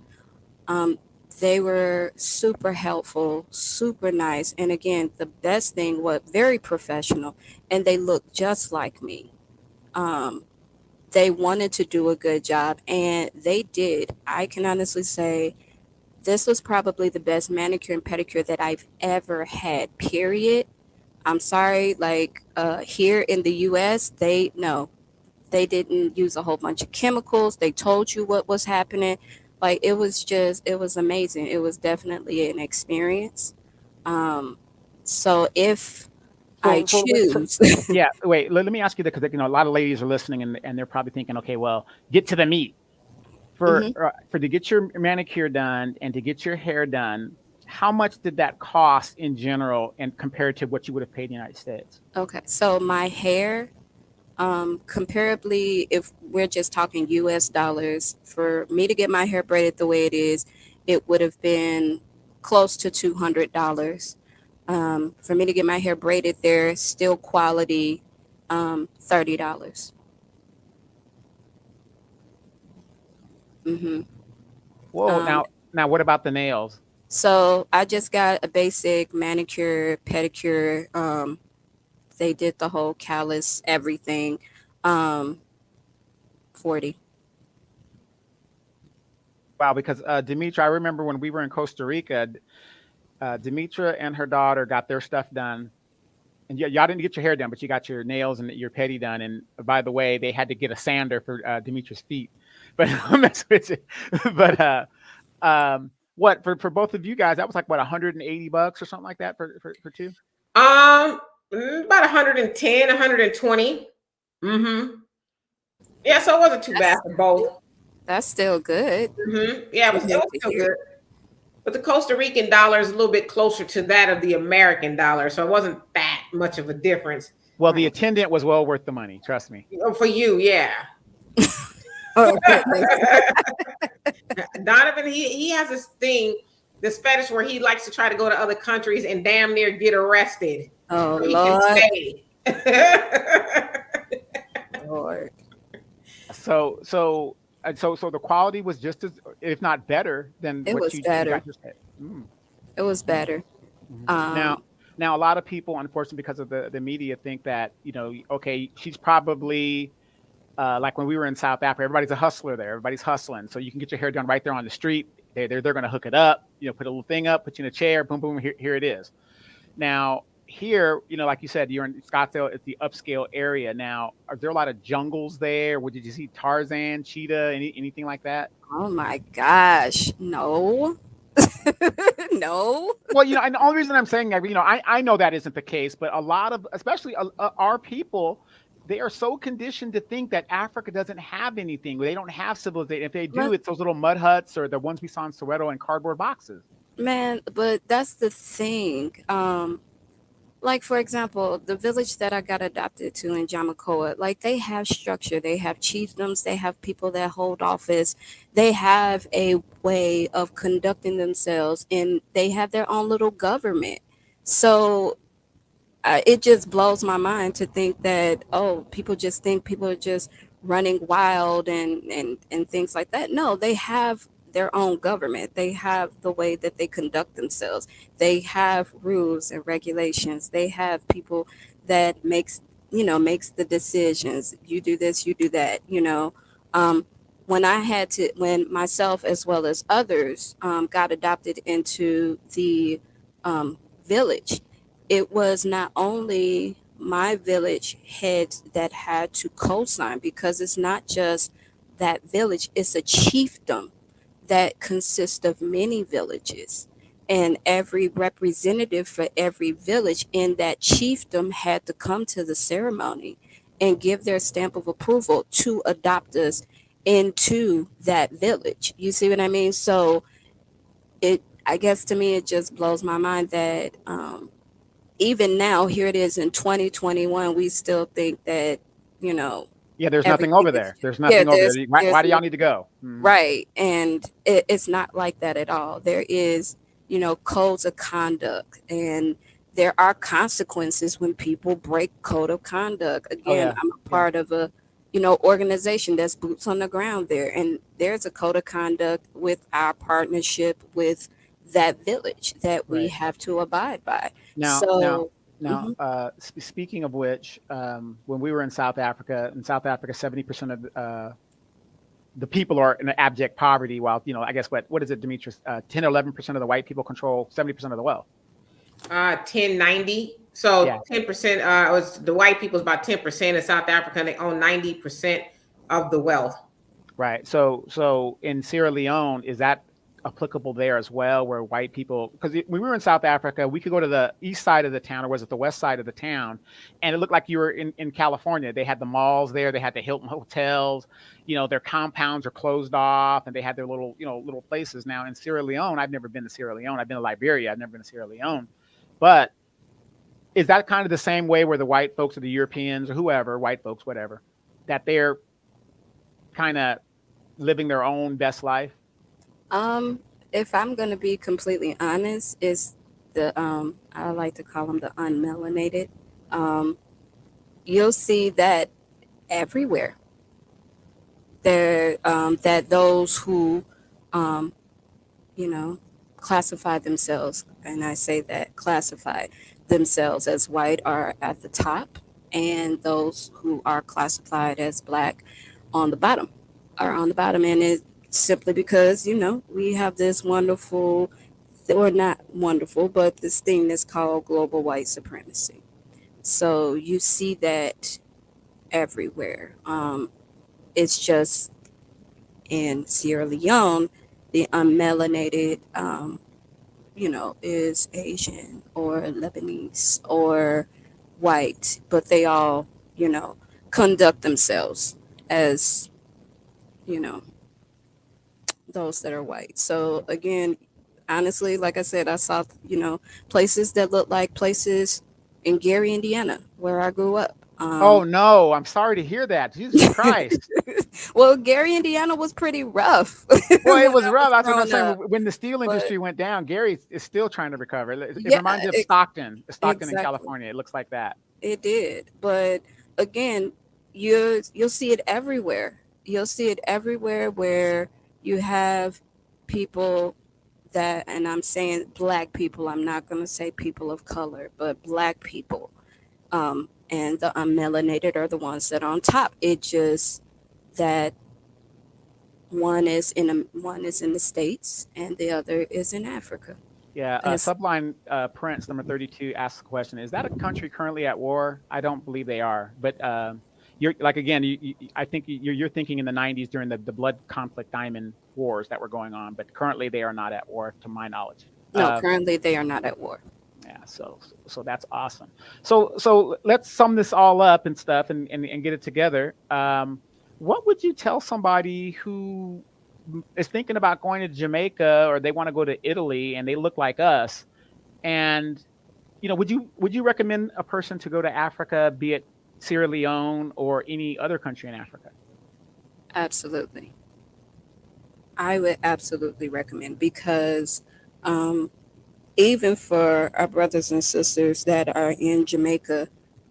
[SPEAKER 7] Um, they were super helpful, super nice. And again, the best thing was very professional, and they looked just like me. Um, they wanted to do a good job, and they did. I can honestly say this was probably the best manicure and pedicure that I've ever had, period. I'm sorry, like here in the US, they didn't use a whole bunch of chemicals. They told you what was happening. Like it was amazing. It was definitely an experience. Um, so if I
[SPEAKER 1] So
[SPEAKER 7] choose,
[SPEAKER 1] yeah, wait. Let me ask you that because a lot of ladies are listening and they're probably thinking, okay, well, get to the meat.
[SPEAKER 7] Mhm.
[SPEAKER 1] For to get your manicure done and to get your hair done, how much did that cost in general and compared to what you would have paid in the United States?
[SPEAKER 7] Okay, so my hair, comparably, if we're just talking US dollars, for me to get my hair braided the way it is, it would have been close to $200. For me to get my hair braided there, still quality, $30. Mm-hmm.
[SPEAKER 1] Whoa,
[SPEAKER 7] Um,
[SPEAKER 1] now what about the nails?
[SPEAKER 7] so I just got a basic manicure, pedicure. They did the whole callus, everything. Um, 40.
[SPEAKER 1] Wow, because Demetra, I remember when we were in Costa Rica, Demetra and her daughter got their stuff done. And y'all didn't get your hair done, but you got your nails and your pedi done. And by the way, they had to get a sander for Demetra's feet. But I'm messing with you. But what for both of you guys? That was like what $180 or something like that for two.
[SPEAKER 8] Um, about 110, 120. Mm-hmm. Yeah, so it wasn't too bad
[SPEAKER 7] That's
[SPEAKER 8] for both.
[SPEAKER 7] that's still good
[SPEAKER 8] Mm-hmm. Yeah,
[SPEAKER 7] to
[SPEAKER 8] it
[SPEAKER 7] hear.
[SPEAKER 8] was still good. But the Costa Rican dollar is a little bit closer to that of the American dollar, so it wasn't that much of a difference.
[SPEAKER 1] Well, the
[SPEAKER 7] Right.
[SPEAKER 1] attendant was well worth the money. Trust me.
[SPEAKER 8] For you, yeah.
[SPEAKER 7] Oh goodness.
[SPEAKER 8] Donovan, he has this thing, this fetish where he likes to try to go to other countries and damn near get arrested
[SPEAKER 7] Oh
[SPEAKER 8] so he can
[SPEAKER 7] Lord.
[SPEAKER 8] stay.
[SPEAKER 7] Lord.
[SPEAKER 1] So the quality was just as, if not better, than
[SPEAKER 7] It
[SPEAKER 1] what
[SPEAKER 7] was
[SPEAKER 1] you
[SPEAKER 7] better.
[SPEAKER 1] got just said. Mm.
[SPEAKER 7] It was better.
[SPEAKER 1] Mhm.
[SPEAKER 7] Um,
[SPEAKER 1] Now, a lot of people, unfortunately, because of the media, think that okay, she's probably like when we were in South Africa, everybody's a hustler there. Everybody's hustling, so you can get your hair done right there on the street. They're going to hook it up, put a little thing up, put you in a chair, boom, boom, here it is. Now here, like you said, you're in Scottsdale. It's the upscale area. Now, are there a lot of jungles there? What did you see? Tarzan, cheetah, anything like that?
[SPEAKER 7] oh my gosh. No. No.
[SPEAKER 1] Well, and the only reason I'm saying that, I know that isn't the case, but a lot of, especially our people, they are so conditioned to think that Africa doesn't have anything. They don't have civilization. If they do,
[SPEAKER 7] But
[SPEAKER 1] it's those little mud huts or the ones we saw in Soweto and cardboard boxes.
[SPEAKER 7] man, but that's the thing. Like for example, the village that I got adopted to in Jamacoa, like they have structure, they have chiefdoms, they have people that hold office, they have a way of conducting themselves, and they have their own little government. So it just blows my mind to think that, oh, people just think people are just running wild and things like that. No, they have their own government. They have the way that they conduct themselves. They have rules and regulations. They have people that makes the decisions. You do this, you do that. um, when myself as well as others got adopted into the village, it was not only my village heads that had to co-sign, because it's not just that village, it's a chiefdom that consists of many villages. And every representative for every village in that chiefdom had to come to the ceremony and give their stamp of approval to adopt us into that village. You see what I mean? So I guess to me, it just blows my mind that even now, here it is in 2021, we still think that, you know,
[SPEAKER 1] Yeah, there's nothing
[SPEAKER 7] everything
[SPEAKER 1] over
[SPEAKER 7] is,
[SPEAKER 1] there. There's
[SPEAKER 7] yeah,
[SPEAKER 1] nothing over there. Why
[SPEAKER 7] there's
[SPEAKER 1] do y'all need to go?
[SPEAKER 7] right. And it's not like that at all. There is, codes of conduct, and there are consequences when people break code of conduct.
[SPEAKER 1] Oh
[SPEAKER 7] Again,
[SPEAKER 1] yeah,
[SPEAKER 7] I'm a
[SPEAKER 1] yeah,
[SPEAKER 7] part of a, organization that's boots on the ground there. And there's a code of conduct with our partnership with that village that we
[SPEAKER 1] right.
[SPEAKER 7] have to abide by.
[SPEAKER 1] Now, now,
[SPEAKER 7] So,
[SPEAKER 1] now.
[SPEAKER 7] mhm,
[SPEAKER 1] Speaking of which, when we were in South Africa, 70% of the people are in abject poverty. While I guess what is it, Demetrius? 10 or 11% of the white people control 70% of the wealth.
[SPEAKER 8] 1090. So
[SPEAKER 1] Yeah,
[SPEAKER 8] 10% was the white people's about 10% in South Africa, and they own 90% of the wealth.
[SPEAKER 1] right. So in Sierra Leone, is that applicable there as well, where white people? Because when we were in South Africa, we could go to the east side of the town, or was it the west side of the town, and it looked like you were in California. They had the malls there, they had the Hilton hotels. Their compounds are closed off, and they had their little places. Now in Sierra Leone, I've never been to Sierra Leone. I've been to Liberia. I've never been to Sierra Leone, but is that kind of the same way where the white folks or the Europeans or whoever, white folks, whatever, that they're kind of living their own best life?
[SPEAKER 7] um, if I'm gonna be completely honest, is the I like to call them the unmelanated. Um, you'll see that everywhere. There, that those who, um, you know, classify themselves, and I say that classify themselves as white, are at the top, and those who are classified as black on the bottom are on the bottom. And it's simply because, we have this wonderful, or not wonderful, but this thing that's called global white supremacy. So you see that everywhere. It's just in Sierra Leone, the unmelanated, is Asian or Lebanese or white, but they all, you know, conduct themselves as, you know, those that are white. So again, honestly, like I said, I saw, places that look like places in Gary, Indiana, where I grew up.
[SPEAKER 1] Oh no, I'm sorry to hear that. Jesus Christ.
[SPEAKER 7] Well, Gary, Indiana was pretty rough
[SPEAKER 1] Well, it
[SPEAKER 7] when
[SPEAKER 1] was
[SPEAKER 7] I
[SPEAKER 1] rough.
[SPEAKER 7] was
[SPEAKER 1] That's what I'm
[SPEAKER 7] growing
[SPEAKER 1] saying.
[SPEAKER 7] up.
[SPEAKER 1] When the steel
[SPEAKER 7] But
[SPEAKER 1] industry went down, Gary is still trying to recover. It
[SPEAKER 7] yeah,
[SPEAKER 1] reminds me of Stockton in
[SPEAKER 7] exactly.
[SPEAKER 1] California. It looks like that.
[SPEAKER 7] It did. But again, you'll see it everywhere. You'll see it everywhere where you have people that, and I'm saying black people, I'm not going to say people of color, but black people. And the unmelanated are the ones that are on top. It just that one is in the States and the other is in Africa.
[SPEAKER 1] Yeah,
[SPEAKER 7] That's
[SPEAKER 1] Subline Prince number 32 asks the question: is that a country currently at war? I don't believe they are, but you're like again. I think you're thinking in the 90s during the blood conflict diamond wars that were going on, but currently they are not at war, to my knowledge.
[SPEAKER 7] no, currently they are not at war.
[SPEAKER 1] Yeah, so that's awesome. So let's sum this all up and stuff and get it together. What would you tell somebody who is thinking about going to Jamaica, or they want to go to Italy and they look like us? And would you recommend a person to go to Africa, be it Sierra Leone or any other country in Africa?
[SPEAKER 7] Absolutely. I would absolutely recommend, because um, even for our brothers and sisters that are in Jamaica,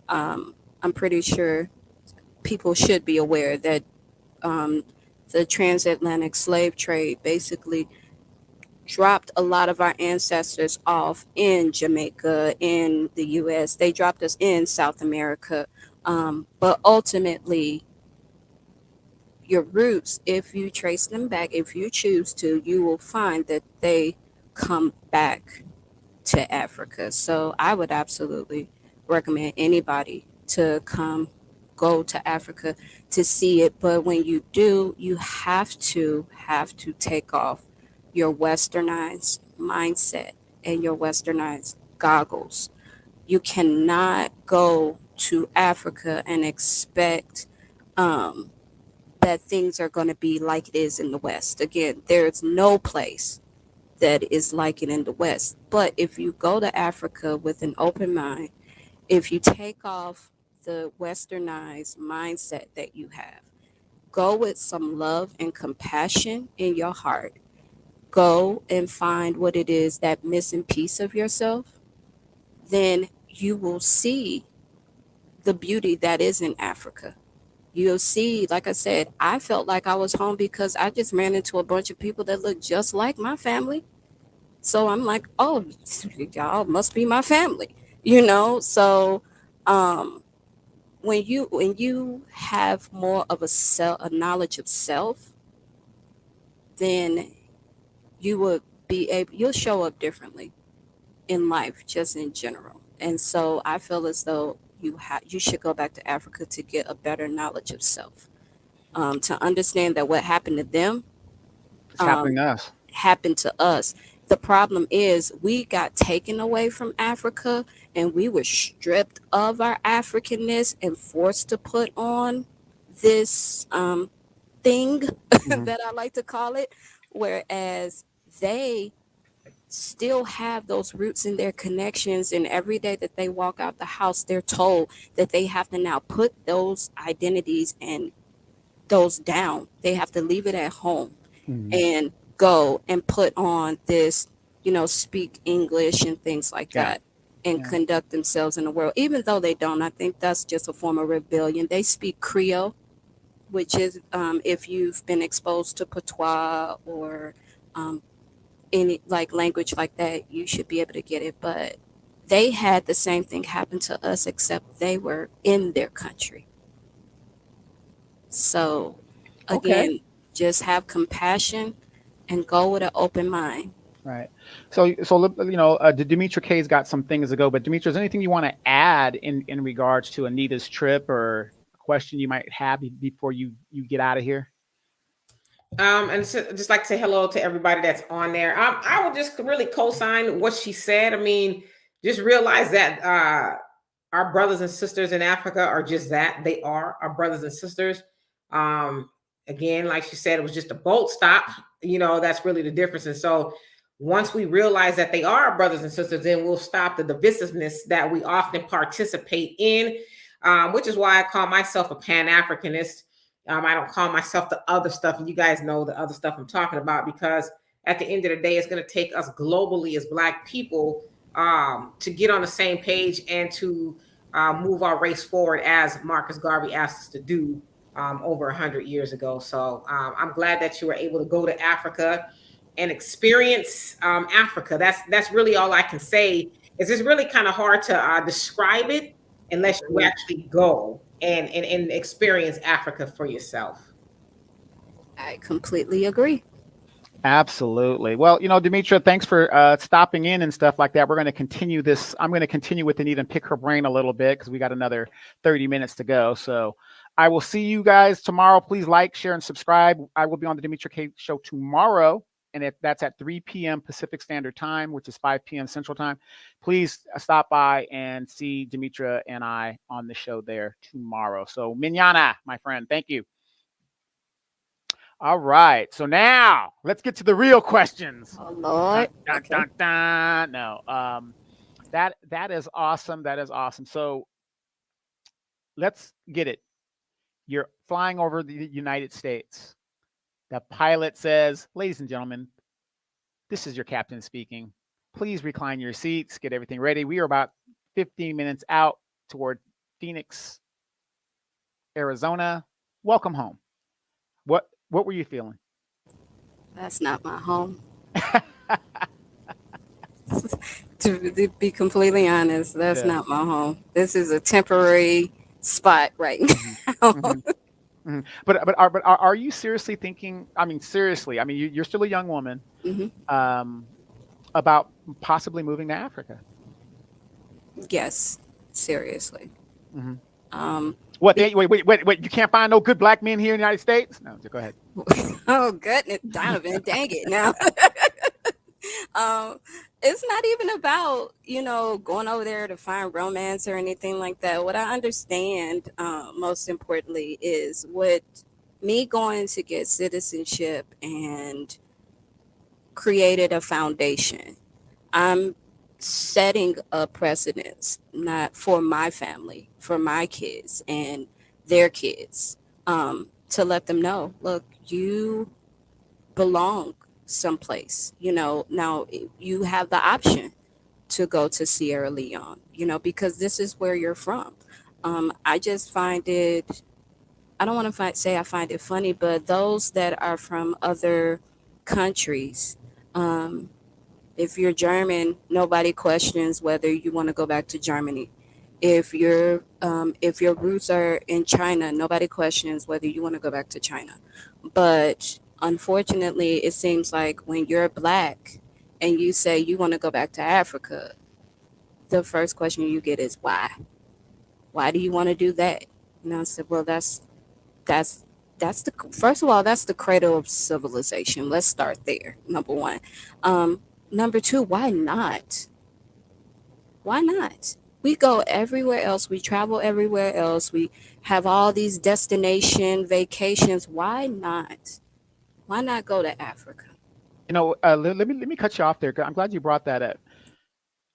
[SPEAKER 7] I'm pretty sure people should be aware that um, the transatlantic slave trade basically dropped a lot of our ancestors off in Jamaica, in the US. They dropped us in South America. But ultimately, your roots, if you trace them back, if you choose to, you will find that they come back to Africa. So I would absolutely recommend anybody to come go to Africa to see it. But when you do, you have to take off your westernized mindset and your westernized goggles. You cannot go to Africa and expect um, that things are going to be like it is in the West. Again, there's no place that is like it in the West. But if you go to Africa with an open mind, if you take off the westernized mindset that you have, go with some love and compassion in your heart, go and find what it is, that missing piece of yourself, then you will see the beauty that is in Africa. You'll see, like I said, I felt like I was home because I just ran into a bunch of people that look just like my family. So I'm like, oh, y'all must be my family, you know? So um, when you have more of a knowledge of self, then you'll show up differently in life, just in general. And so I feel as though you should go back to Africa to get a better knowledge of self, to understand that what happened to them
[SPEAKER 1] It's happening
[SPEAKER 7] um,
[SPEAKER 1] to us.
[SPEAKER 7] happened to us. The problem is we got taken away from Africa and we were stripped of our Africanness and forced to put on this thing
[SPEAKER 1] Mhm.
[SPEAKER 7] that I like to call it, whereas they still have those roots and their connections. And every day that they walk out the house, they're told that they have to now put those identities and those down. They have to leave it at home
[SPEAKER 1] Mhm.
[SPEAKER 7] and go and put on this, speak English and things like
[SPEAKER 1] Yeah.
[SPEAKER 7] that and
[SPEAKER 1] Yeah.
[SPEAKER 7] conduct themselves in the world. Even though they don't, I think that's just a form of rebellion. They speak Creole, which is, if you've been exposed to patois or um, any like language like that, you should be able to get it. But they had the same thing happen to us, except they were in their country. So,
[SPEAKER 1] Okay.
[SPEAKER 7] again, just have compassion and go with an open mind.
[SPEAKER 1] Right. Demetra K's got some things to go, but Demetra, is there anything you want to add in regards to Anita's trip or a question you might have before you get out of here?
[SPEAKER 8] And so just like to say hello to everybody that's on there. I would just really co-sign what she said. I mean, just realize that our brothers and sisters in Africa are just that. They are our brothers and sisters. Um, Again, like she said, it was just a bolt stop. That's really the difference. And so once we realize that they are our brothers and sisters, then we'll stop the divisiveness that we often participate in, which is why I call myself a Pan-Africanist. I don't call myself the other stuff. And you guys know the other stuff I'm talking about, because at the end of the day, it's going to take us globally as Black people to get on the same page and to move our race forward, as Marcus Garvey asked us to do over 100 years ago. So I'm glad that you were able to go to Africa and experience Africa. That's really all I can say. It's just really kind of hard to describe it unless you
[SPEAKER 7] Agreed.
[SPEAKER 8] actually go and experience Africa for yourself.
[SPEAKER 7] I completely agree.
[SPEAKER 1] Absolutely. Well, Demetra, thanks for stopping in and stuff like that. We're going to continue this. I'm going to continue with Anita and pick her brain a little bit because we got another 30 minutes to go. So I will see you guys tomorrow. Please like, share, and subscribe. I will be on the Demetra K show tomorrow. And if that's at 3 p.m. Pacific Standard Time, which is 5 p.m. Central Time, please stop by and see Demetra and I on the show there tomorrow. So, Minyana, my friend, thank you. All right. So now let's get to the real questions.
[SPEAKER 7] Oh,
[SPEAKER 1] Dun,
[SPEAKER 7] Lord.
[SPEAKER 1] dun,
[SPEAKER 7] Okay.
[SPEAKER 1] dun, dun. No. That is awesome. That is awesome. So let's get it. You're flying over the United States. The pilot says, "Ladies and gentlemen, this is your captain speaking. Please recline your seats, get everything ready. We are about 15 minutes out toward Phoenix, Arizona. Welcome home." What were you feeling?
[SPEAKER 7] That's not my home. To be completely honest, that's
[SPEAKER 1] Yeah.
[SPEAKER 7] not my home. This is a temporary spot right
[SPEAKER 1] Mhm.
[SPEAKER 7] now.
[SPEAKER 1] Mhm. Mhm. But are you seriously thinking? I mean, seriously. I mean, you're still a young woman.
[SPEAKER 7] Hmm.
[SPEAKER 1] Um, about possibly moving to Africa.
[SPEAKER 7] Yes. Seriously.
[SPEAKER 1] Mhm.
[SPEAKER 7] Um,
[SPEAKER 1] What? Wait! You can't find no good black men here in the United States? No, go ahead.
[SPEAKER 7] oh goodness, Donovan, dang it now. um, it's not even about, going over there to find romance or anything like that. What I understand, most importantly, is what me going to get citizenship and created a foundation. I'm setting a precedence, not for my family, for my kids and their kids, to let them know, look, you belong someplace. Now you have the option to go to Sierra Leone, because this is where you're from. I just find it, I don't want to say I find it funny, but those that are from other countries, um, if you're German, nobody questions whether you want to go back to Germany. If your roots are in China, nobody questions whether you want to go back to China. But unfortunately, it seems like when you're black and you say you want to go back to Africa, the first question you get is why? Why do you want to do that? I said, well, that's that's the first of all, that's the cradle of civilization. Let's start there. Number one. Number two, why not? Why not? We go everywhere else. We travel everywhere else. We have all these destination vacations. Why not? Why not go to Africa?
[SPEAKER 1] Let me cut you off there. 'Cause I'm glad you brought that up.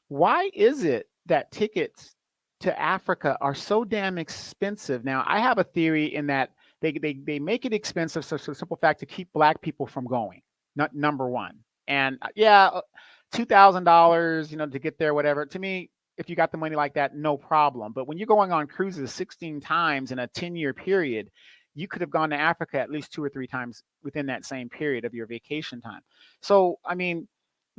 [SPEAKER 1] Why is it that tickets to Africa are so damn expensive? Now, I have a theory in that they make it expensive so simple fact to keep black people from going. Not number one. And yeah, $2,000, to get there, whatever. To me, if you got the money like that, no problem. But when you're going on cruises 16 times in a 10-year period, you could have gone to Africa at least 2 or 3 times within that same period of your vacation time. So, I mean,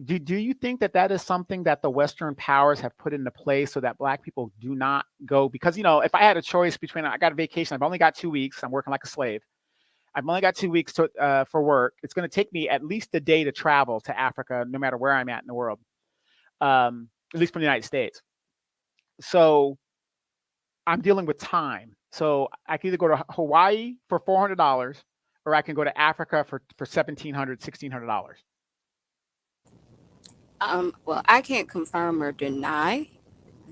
[SPEAKER 1] do you think that that is something that the Western powers have put into place so that black people do not go? Because, if I had a choice between, I got a vacation, I've only got 2 weeks, I'm working like a slave. I've only got 2 weeks for work. It's going to take me at least a day to travel to Africa, no matter where I'm at in the world, at least from the United States. So I'm dealing with time. So I can either go to Hawaii for $400 or I can go to Africa for $1,700, $1,600.
[SPEAKER 7] Well, I can't confirm or deny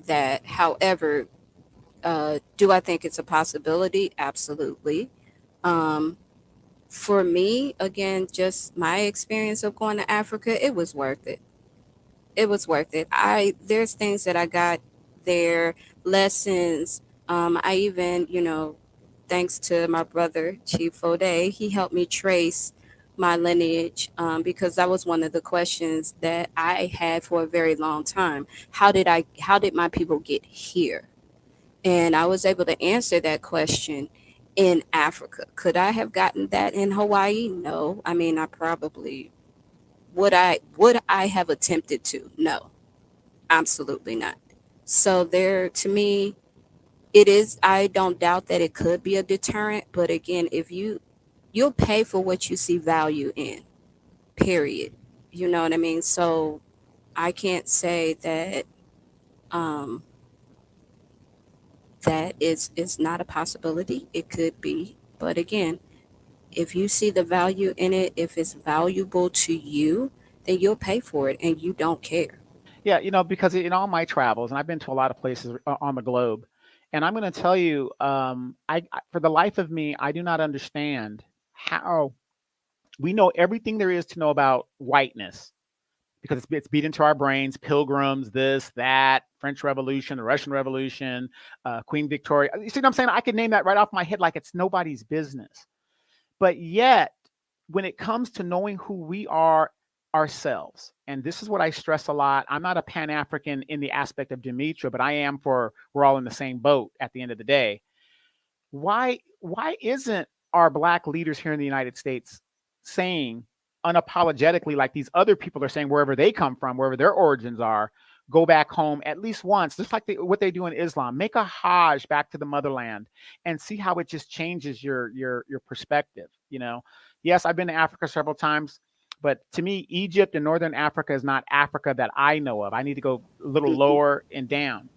[SPEAKER 7] that. However, do I think it's a possibility? Absolutely. Um, for me, again, just my experience of going to Africa, it was worth it. It was worth it. There's things that I got there, lessons. I even, thanks to my brother Chief Fode, he helped me trace my lineage, because that was one of the questions that I had for a very long time. How did my people get here? And I was able to answer that question in Africa. Could I have gotten that in Hawaii? No. I mean, I probably would I have attempted to? No, absolutely not. So there, to me, it is, I don't doubt that it could be a deterrent, but again, if you'll pay for what you see value in, period. You know what I mean? So I can't say that um that is not a possibility. It could be. But again, if you see the value in it, if it's valuable to you, then you'll pay for it and you don't care.
[SPEAKER 1] Yeah, because in all my travels, and I've been to a lot of places on the globe, and I'm going to tell you, for the life of me, I do not understand how we know everything there is to know about whiteness because it's beat into our brains. Pilgrims, this, that, French Revolution, the Russian Revolution, Queen Victoria. You see what I'm saying? I could name that right off my head like it's nobody's business. But yet, when it comes to knowing who we are ourselves, and this is what I stress a lot, I'm not a Pan African in the aspect of Demetra, but I am for we're all in the same boat at the end of the day. Why isn't our black leaders here in the United States saying unapologetically, like these other people are saying, wherever they come from, wherever their origins are, go back home at least once, just like what they do in Islam, make a Hajj back to the motherland and see how it just changes your perspective. Yes, I've been to Africa several times, but to me, Egypt and Northern Africa is not Africa that I know of. I need to go a little
[SPEAKER 7] Mhm.
[SPEAKER 1] lower and down.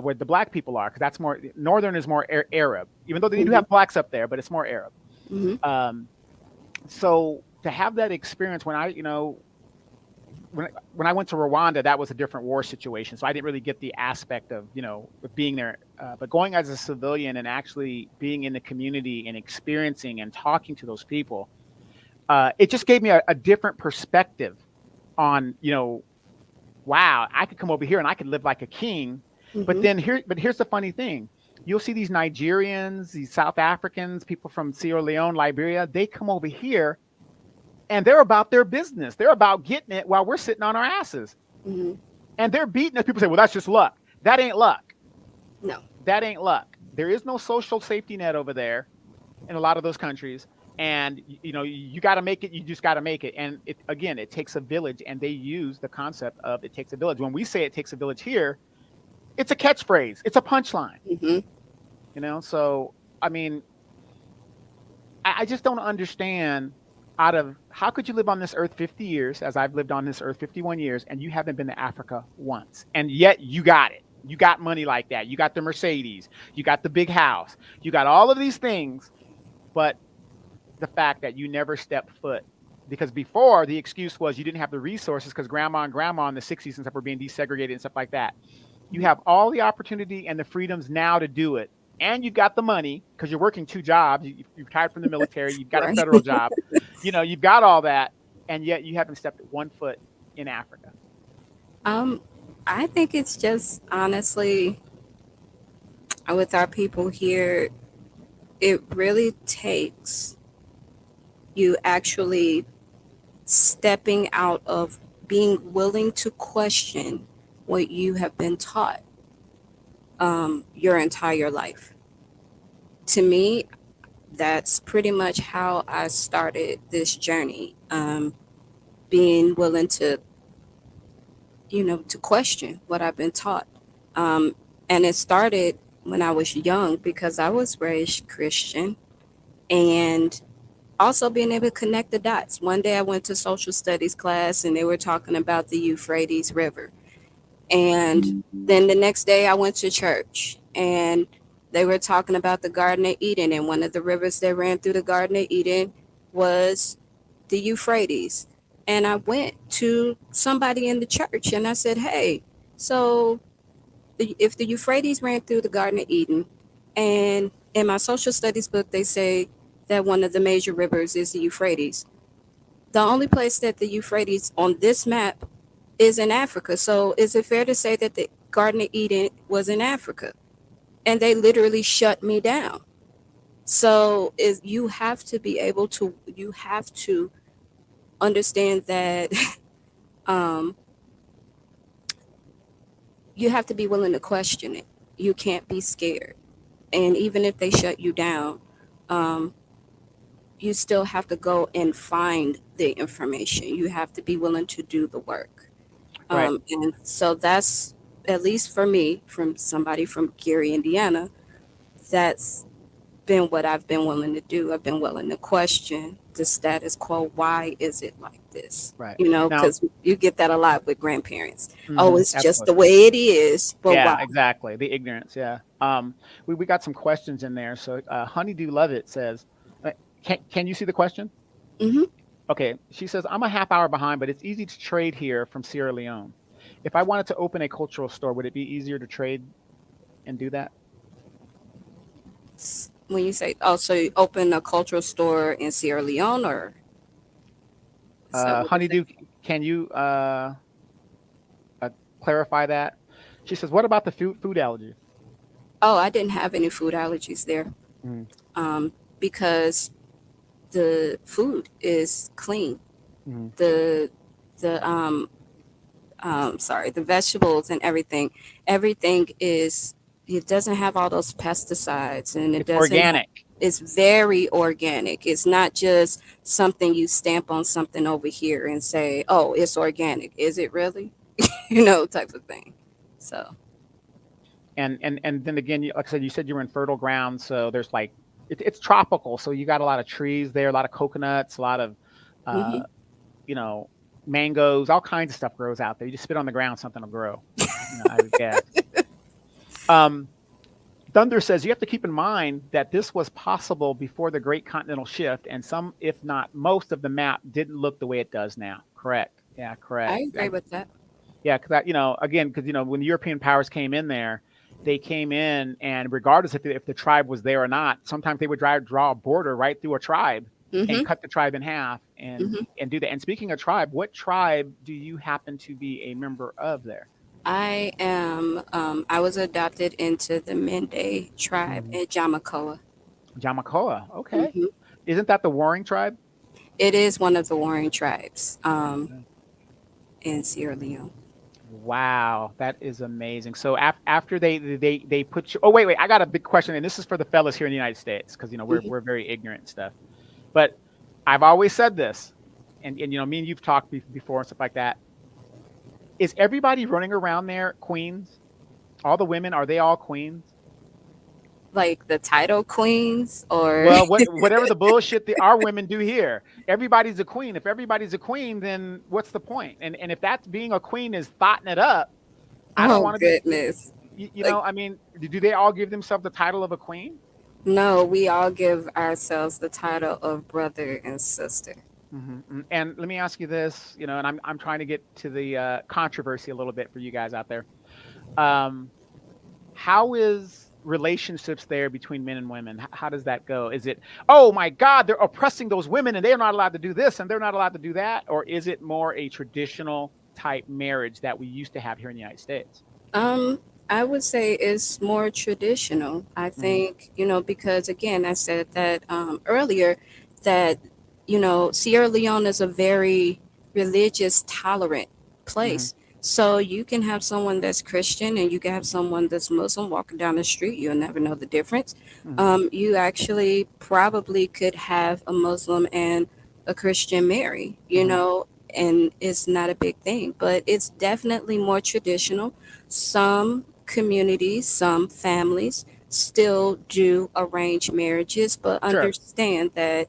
[SPEAKER 1] where the black people are, because that's more northern is more Arab, even though they do
[SPEAKER 7] Mm-hmm.
[SPEAKER 1] have blacks up there, but it's more Arab.
[SPEAKER 7] Mm-hmm.
[SPEAKER 1] Um, so to have that experience when when I went to Rwanda, that was a different war situation, so I didn't really get the aspect of of being there. But going as a civilian and actually being in the community and experiencing and talking to those people, it just gave me a different perspective on wow, I could come over here and I could live like a king. But
[SPEAKER 7] Mm-hmm.
[SPEAKER 1] then here's the funny thing. You'll see these Nigerians, these South Africans, people from Sierra Leone, Liberia, they come over here and they're about their business. They're about getting it while we're sitting on our asses.
[SPEAKER 7] Mm-hmm.
[SPEAKER 1] And they're beating us. People say, well, that's just luck. That ain't luck.
[SPEAKER 7] No.
[SPEAKER 1] That ain't luck. There is no social safety net over there in a lot of those countries. And you got to make it. You just got to make it. And it takes a village. And they use the concept of it takes a village. When we say it takes a village here, it's a catchphrase. It's a punchline.
[SPEAKER 7] Mm-hmm.
[SPEAKER 1] So I mean, I just don't understand. Out of how could you live on this earth 50 years, as I've lived on this earth 51 years, and you haven't been to Africa once, and yet you got it. You got money like that. You got the Mercedes. You got the big house. You got all of these things, but the fact that you never stepped foot, because before the excuse was you didn't have the resources because grandma in the 60s and stuff were being desegregated and stuff like that. You have all the opportunity and the freedoms now to do it. And you've got the money because you're working 2 jobs. You've retired from the military. You've got a
[SPEAKER 7] Right.
[SPEAKER 1] federal job. You've got all that. And yet you haven't stepped 1 foot in Africa.
[SPEAKER 7] I think it's just honestly with our people here, it really takes you actually stepping out of being willing to question what you have been taught your entire life. To me, that's pretty much how I started this journey. Being willing to, to question what I've been taught. And it started when I was young because I was raised Christian and also being able to connect the dots. One day I went to social studies class and they were talking about the Euphrates River. And then the next day I went to church and they were talking about the Garden of Eden. And one of the rivers that ran through the Garden of Eden was the Euphrates. And I went to somebody in the church and I said, hey, so if the Euphrates ran through the Garden of Eden, and in my social studies book, they say that one of the major rivers is the Euphrates. The only place that the Euphrates on this map is in Africa. So is it fair to say that the Garden of Eden was in Africa? And they literally shut me down. So you have to be able to, you have to understand that you have to be willing to question it. You can't be scared. And even if they shut you down, you still have to go and find the information. You have to be willing to do the work.
[SPEAKER 1] Right.
[SPEAKER 7] And so that's, at least for me, from somebody from Gary, Indiana, that's been what I've been willing to do. I've been willing to question the status quo. Why is it like this?
[SPEAKER 1] Right.
[SPEAKER 7] Now,
[SPEAKER 1] Now,
[SPEAKER 7] because you get that a lot with grandparents. Oh, it's just the
[SPEAKER 1] absolutely.
[SPEAKER 7] way it is. But
[SPEAKER 1] Yeah,
[SPEAKER 7] why?
[SPEAKER 1] exactly. The ignorance. Yeah. We got some questions in there. So Honeydew Lovett says, can you see the question?
[SPEAKER 7] Hmm.
[SPEAKER 1] Okay. She says, I'm a half hour behind, but it's easy to trade here from Sierra Leone. If I wanted to open a cultural store, would it be easier to trade and do that?
[SPEAKER 7] When you say, oh, so you open a cultural store in Sierra Leone, or is that what you're
[SPEAKER 1] Honeydew,
[SPEAKER 7] saying?
[SPEAKER 1] can you clarify that? She says, what about the food allergy?
[SPEAKER 7] Oh, I didn't have any food allergies there,
[SPEAKER 1] Mm,
[SPEAKER 7] because the food is clean.
[SPEAKER 1] mm.
[SPEAKER 7] The the vegetables and everything is, it doesn't have all those pesticides, and it
[SPEAKER 1] It's
[SPEAKER 7] doesn't have,
[SPEAKER 1] organic.
[SPEAKER 7] it's very organic. It's not just something you stamp on something over here and say, oh, it's organic. Is it really? Type of thing. So,
[SPEAKER 1] And then again, like I said, you said you were in fertile ground, so there's like it's tropical, so you got a lot of trees there, a lot of coconuts, a lot of uh,
[SPEAKER 7] mhm.
[SPEAKER 1] you know, mangoes, all kinds of stuff grows out there. You just spit on the ground, something will grow. I would guess. Um, Thunder says you have to keep in mind that this was possible before the Great Continental Shift, and some, if not most, of the map didn't look the way it does now. Correct. Yeah,
[SPEAKER 7] I
[SPEAKER 1] correct.
[SPEAKER 7] agree with that.
[SPEAKER 1] Yeah, because again, because when the European powers came in there, they came in, and regardless if the tribe was there or not, sometimes they would draw a border right through a tribe and
[SPEAKER 7] Hmm.
[SPEAKER 1] cut the tribe in half and do that. And speaking of tribe, what tribe do you happen to be a member of there?
[SPEAKER 7] I was adopted into the Mende tribe
[SPEAKER 1] Mhm.
[SPEAKER 7] at Jamakoa.
[SPEAKER 1] Jamacoa. Okay,
[SPEAKER 7] Hmm.
[SPEAKER 1] isn't that the warring tribe?
[SPEAKER 7] It is one of the warring tribes
[SPEAKER 1] Okay.
[SPEAKER 7] in Sierra Leone.
[SPEAKER 1] Wow, that is amazing. So after they put you. Oh wait, I got a big question, and this is for the fellas here in the United States because
[SPEAKER 7] Hmm.
[SPEAKER 1] we're very ignorant and stuff. But I've always said this, and me and you've talked before and stuff like that. Is everybody running around there queens? All the women, are they all queens?
[SPEAKER 7] Like the title queens, or
[SPEAKER 1] Well, whatever the bullshit our women do here, everybody's a queen. If everybody's a queen, then what's the point? And if that's being a queen is thotting it up, I don't
[SPEAKER 7] oh
[SPEAKER 1] want to be.
[SPEAKER 7] goodness, like
[SPEAKER 1] I mean, do they all give themselves the title of a queen?
[SPEAKER 7] no, we all give ourselves the title of brother and sister.
[SPEAKER 1] And let me ask you this, and I'm trying to get to the controversy a little bit for you guys out there. Um, how is relationships there between men and women? How does that go? Is it, oh my God, they're oppressing those women and they're not allowed to do this and they're not allowed to do that? Or is it more a traditional type marriage that we used to have here in the United States?
[SPEAKER 7] Um, I would say it's more traditional. I
[SPEAKER 1] Hmm.
[SPEAKER 7] think, because again, I said that earlier that, Sierra Leone is a very religious, tolerant
[SPEAKER 1] Hmm.
[SPEAKER 7] place. So you can have someone that's Christian and you can have someone that's Muslim walking down the street. You'll never know the difference.
[SPEAKER 1] Hmm.
[SPEAKER 7] You actually probably could have a Muslim and a Christian marry,
[SPEAKER 1] Hmm.
[SPEAKER 7] and it's not a big thing, but it's definitely more traditional. Some communities, some families still do arranged marriages, but
[SPEAKER 1] Sure.
[SPEAKER 7] understand that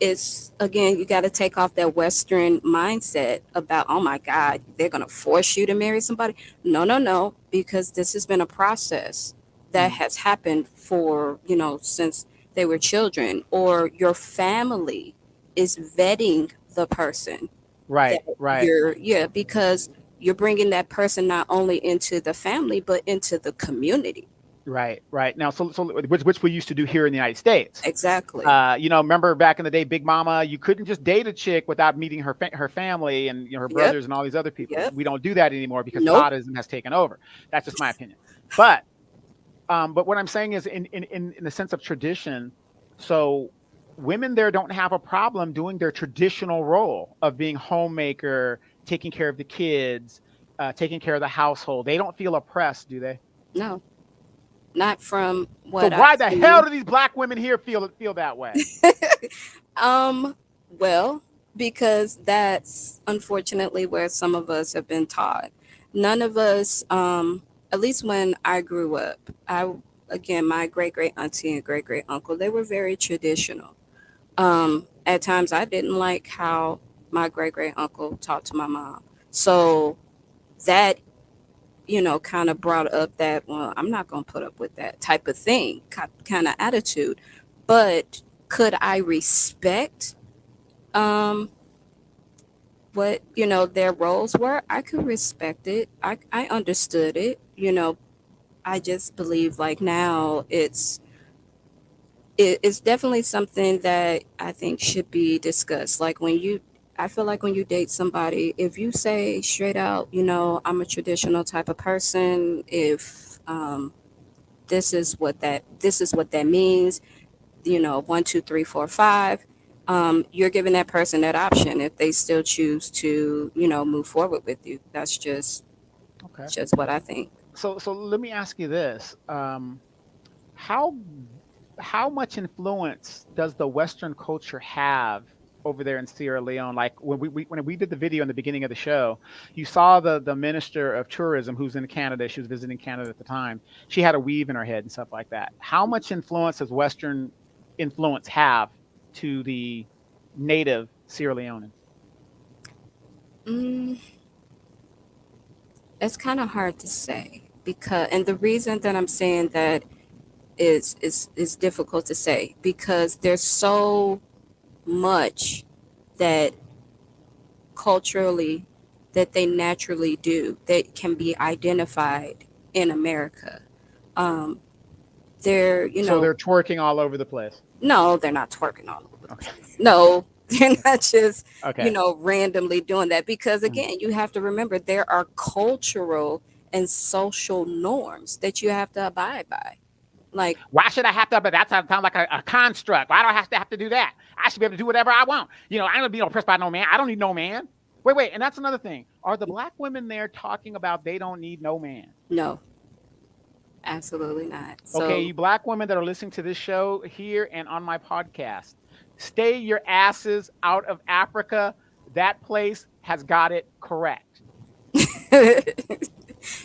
[SPEAKER 7] it's again, you got to take off that Western mindset about, oh my God, they're going to force you to marry somebody. No, no, no, because this has been a process that
[SPEAKER 1] Mhm.
[SPEAKER 7] has happened for, since they were children, or your family is vetting the person that
[SPEAKER 1] Right, right.
[SPEAKER 7] yeah, because you're bringing that person not only into the family but into the community.
[SPEAKER 1] Right, right. Now, so which we used to do here in the United States.
[SPEAKER 7] Exactly.
[SPEAKER 1] Remember back in the day, Big Mama, you couldn't just date a chick without meeting her family and her
[SPEAKER 7] Yep.
[SPEAKER 1] brothers and all these other people.
[SPEAKER 7] Yep.
[SPEAKER 1] We don't do that anymore because
[SPEAKER 7] Nope.
[SPEAKER 1] Taoism has taken over. That's just my opinion. But but what I'm saying is, in the sense of tradition, so women there don't have a problem doing their traditional role of being homemaker, taking care of the kids, taking care of the household. They don't feel oppressed, do they?
[SPEAKER 7] No, not from
[SPEAKER 1] So
[SPEAKER 7] what I've
[SPEAKER 1] why the hell
[SPEAKER 7] seen.
[SPEAKER 1] do these black women here feel that way?
[SPEAKER 7] um, well, because that's unfortunately where some of us have been taught. None of us, at least when I grew up, again, my great great auntie and great great uncle, they were very traditional. At times I didn't like how my great great uncle talked to my mom. So that, kind of brought up that, well, I'm not going to put up with that type of thing, kind of attitude. But could I respect um, what, their roles were? I could respect it. I understood it. I just believe like now it's definitely something that I think should be discussed. Like I feel like when you date somebody, if you say straight out, I'm a traditional type of person, if this is what that means, 1, 2, 3, 4, 5, you're giving that person that option if they still choose to, move forward with you. That's
[SPEAKER 1] Okay.
[SPEAKER 7] just what I think.
[SPEAKER 1] So let me ask you this: how how much influence does the Western culture have over there in Sierra Leone? Like when we did the video in the beginning of the show, you saw the minister of tourism who's in Canada. She was visiting Canada at the time. She had a weave in her head and stuff like that. How much influence does Western influence have to the native Sierra Leoneans?
[SPEAKER 7] Mm, it's kind of hard to say. because, and the reason that I'm saying that is difficult to say, because there's so much that culturally that they naturally do that can be identified in America. Um, they're,
[SPEAKER 1] So they're twerking all over the place.
[SPEAKER 7] no, they're not twerking all over the
[SPEAKER 1] Okay.
[SPEAKER 7] place. No, they're not just,
[SPEAKER 1] Okay.
[SPEAKER 7] randomly doing that, because
[SPEAKER 1] Mhm.
[SPEAKER 7] again, you have to remember there are cultural and social norms that you have to abide by. Like,
[SPEAKER 1] Why should I have to? But that sounds like a construct. Why do I have to do that? I should be able to do whatever I want. I'm gonna be oppressed by no man. I don't need no man. Wait, and that's another thing. Are the black women there talking about they don't need no man?
[SPEAKER 7] no, absolutely not.
[SPEAKER 1] Okay,
[SPEAKER 7] So
[SPEAKER 1] you black women that are listening to this show here and on my podcast, stay your asses out of Africa. That place has got it correct.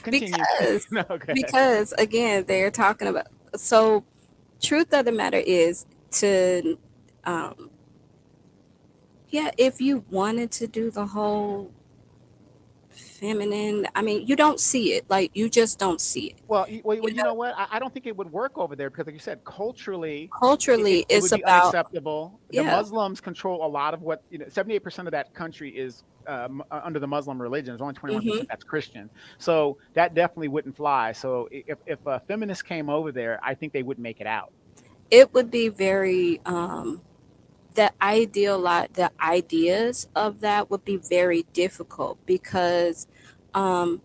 [SPEAKER 1] Continue.
[SPEAKER 7] because
[SPEAKER 1] No, okay.
[SPEAKER 7] because again, they're talking about, so truth of the matter is, to um yeah, if you wanted to do the whole feminine, I mean, you don't see it. Like, you just don't see it.
[SPEAKER 1] Well,
[SPEAKER 7] You
[SPEAKER 1] you
[SPEAKER 7] know,
[SPEAKER 1] know what? I don't think it would work over there because, like you said, culturally,
[SPEAKER 7] culturally,
[SPEAKER 1] it
[SPEAKER 7] it's
[SPEAKER 1] would be
[SPEAKER 7] about,
[SPEAKER 1] unacceptable. The
[SPEAKER 7] yeah.
[SPEAKER 1] Muslims control a lot of what 78% of that country is under the Muslim religion. There's only 21% that's Christian, so that definitely wouldn't fly. So if a feminist came over there, I think they wouldn't make it out.
[SPEAKER 7] It would be very the ideas of that would be very difficult, um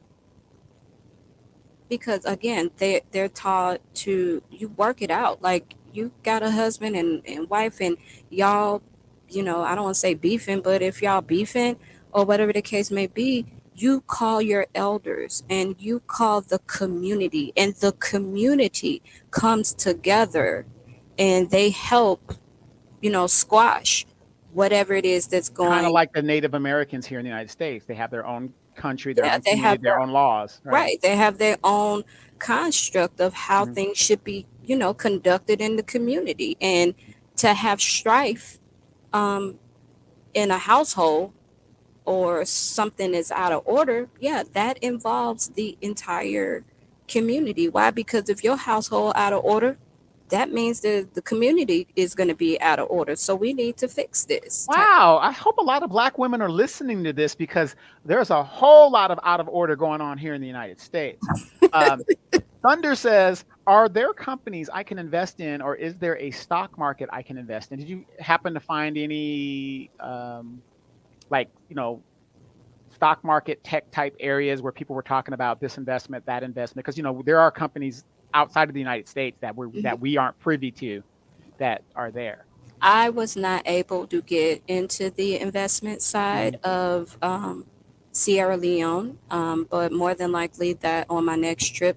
[SPEAKER 7] because again, they're taught to, you work it out, like, you got a husband and wife, and y'all, I don't want to say beefing, but if y'all beefing or whatever the case may be, you call your elders and you call the community, and the community comes together and they help, squash whatever it is that's
[SPEAKER 1] Kind of
[SPEAKER 7] going.
[SPEAKER 1] like the Native Americans here in the United States. They have their own country, their
[SPEAKER 7] Yeah,
[SPEAKER 1] own
[SPEAKER 7] they
[SPEAKER 1] community,
[SPEAKER 7] have
[SPEAKER 1] their own laws.
[SPEAKER 7] right. They have their own construct of how
[SPEAKER 1] Mhm.
[SPEAKER 7] things should be, conducted in the community. And to have strife um, in a household, or something is out of order, yeah, that involves the entire community. Why? Because if your household out of order, that means that the community is going to be out of order. So we need to fix this.
[SPEAKER 1] Wow, I hope a lot of black women are listening to this because there's a whole lot of out of order going on here in the United States. Um, Thunder says, "Are there companies I can invest in, or is there a stock market I can invest in?" Did you happen to find any, like stock market tech type areas where people were talking about this investment, that investment? Because there are companies outside of the United States that we aren't privy to that are there.
[SPEAKER 7] I was not able to get into the investment side
[SPEAKER 1] Mhm.
[SPEAKER 7] of Sierra Leone, but more than likely that on my next trip,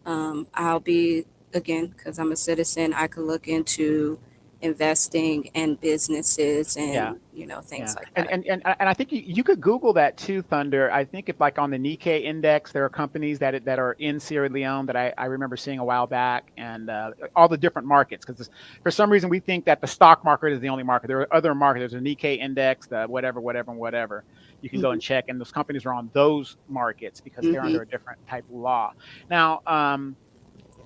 [SPEAKER 7] I'll be, again, because I'm a citizen, I could look into investing and businesses
[SPEAKER 1] Yeah.
[SPEAKER 7] and, things
[SPEAKER 1] Yeah,
[SPEAKER 7] like
[SPEAKER 1] and
[SPEAKER 7] that.
[SPEAKER 1] I think you could Google that too, Thunder. I think if like on the Nikkei index, there are companies that are in Sierra Leone that I remember seeing a while back, and all the different markets. Because for some reason we think that the stock market is the only market. There are other markets. There's a Nikkei index, the whatever, whatever, and whatever. You can go
[SPEAKER 7] Hmm.
[SPEAKER 1] and check, and those companies are on those markets because they're
[SPEAKER 7] Hmm.
[SPEAKER 1] under a different type of law. Now,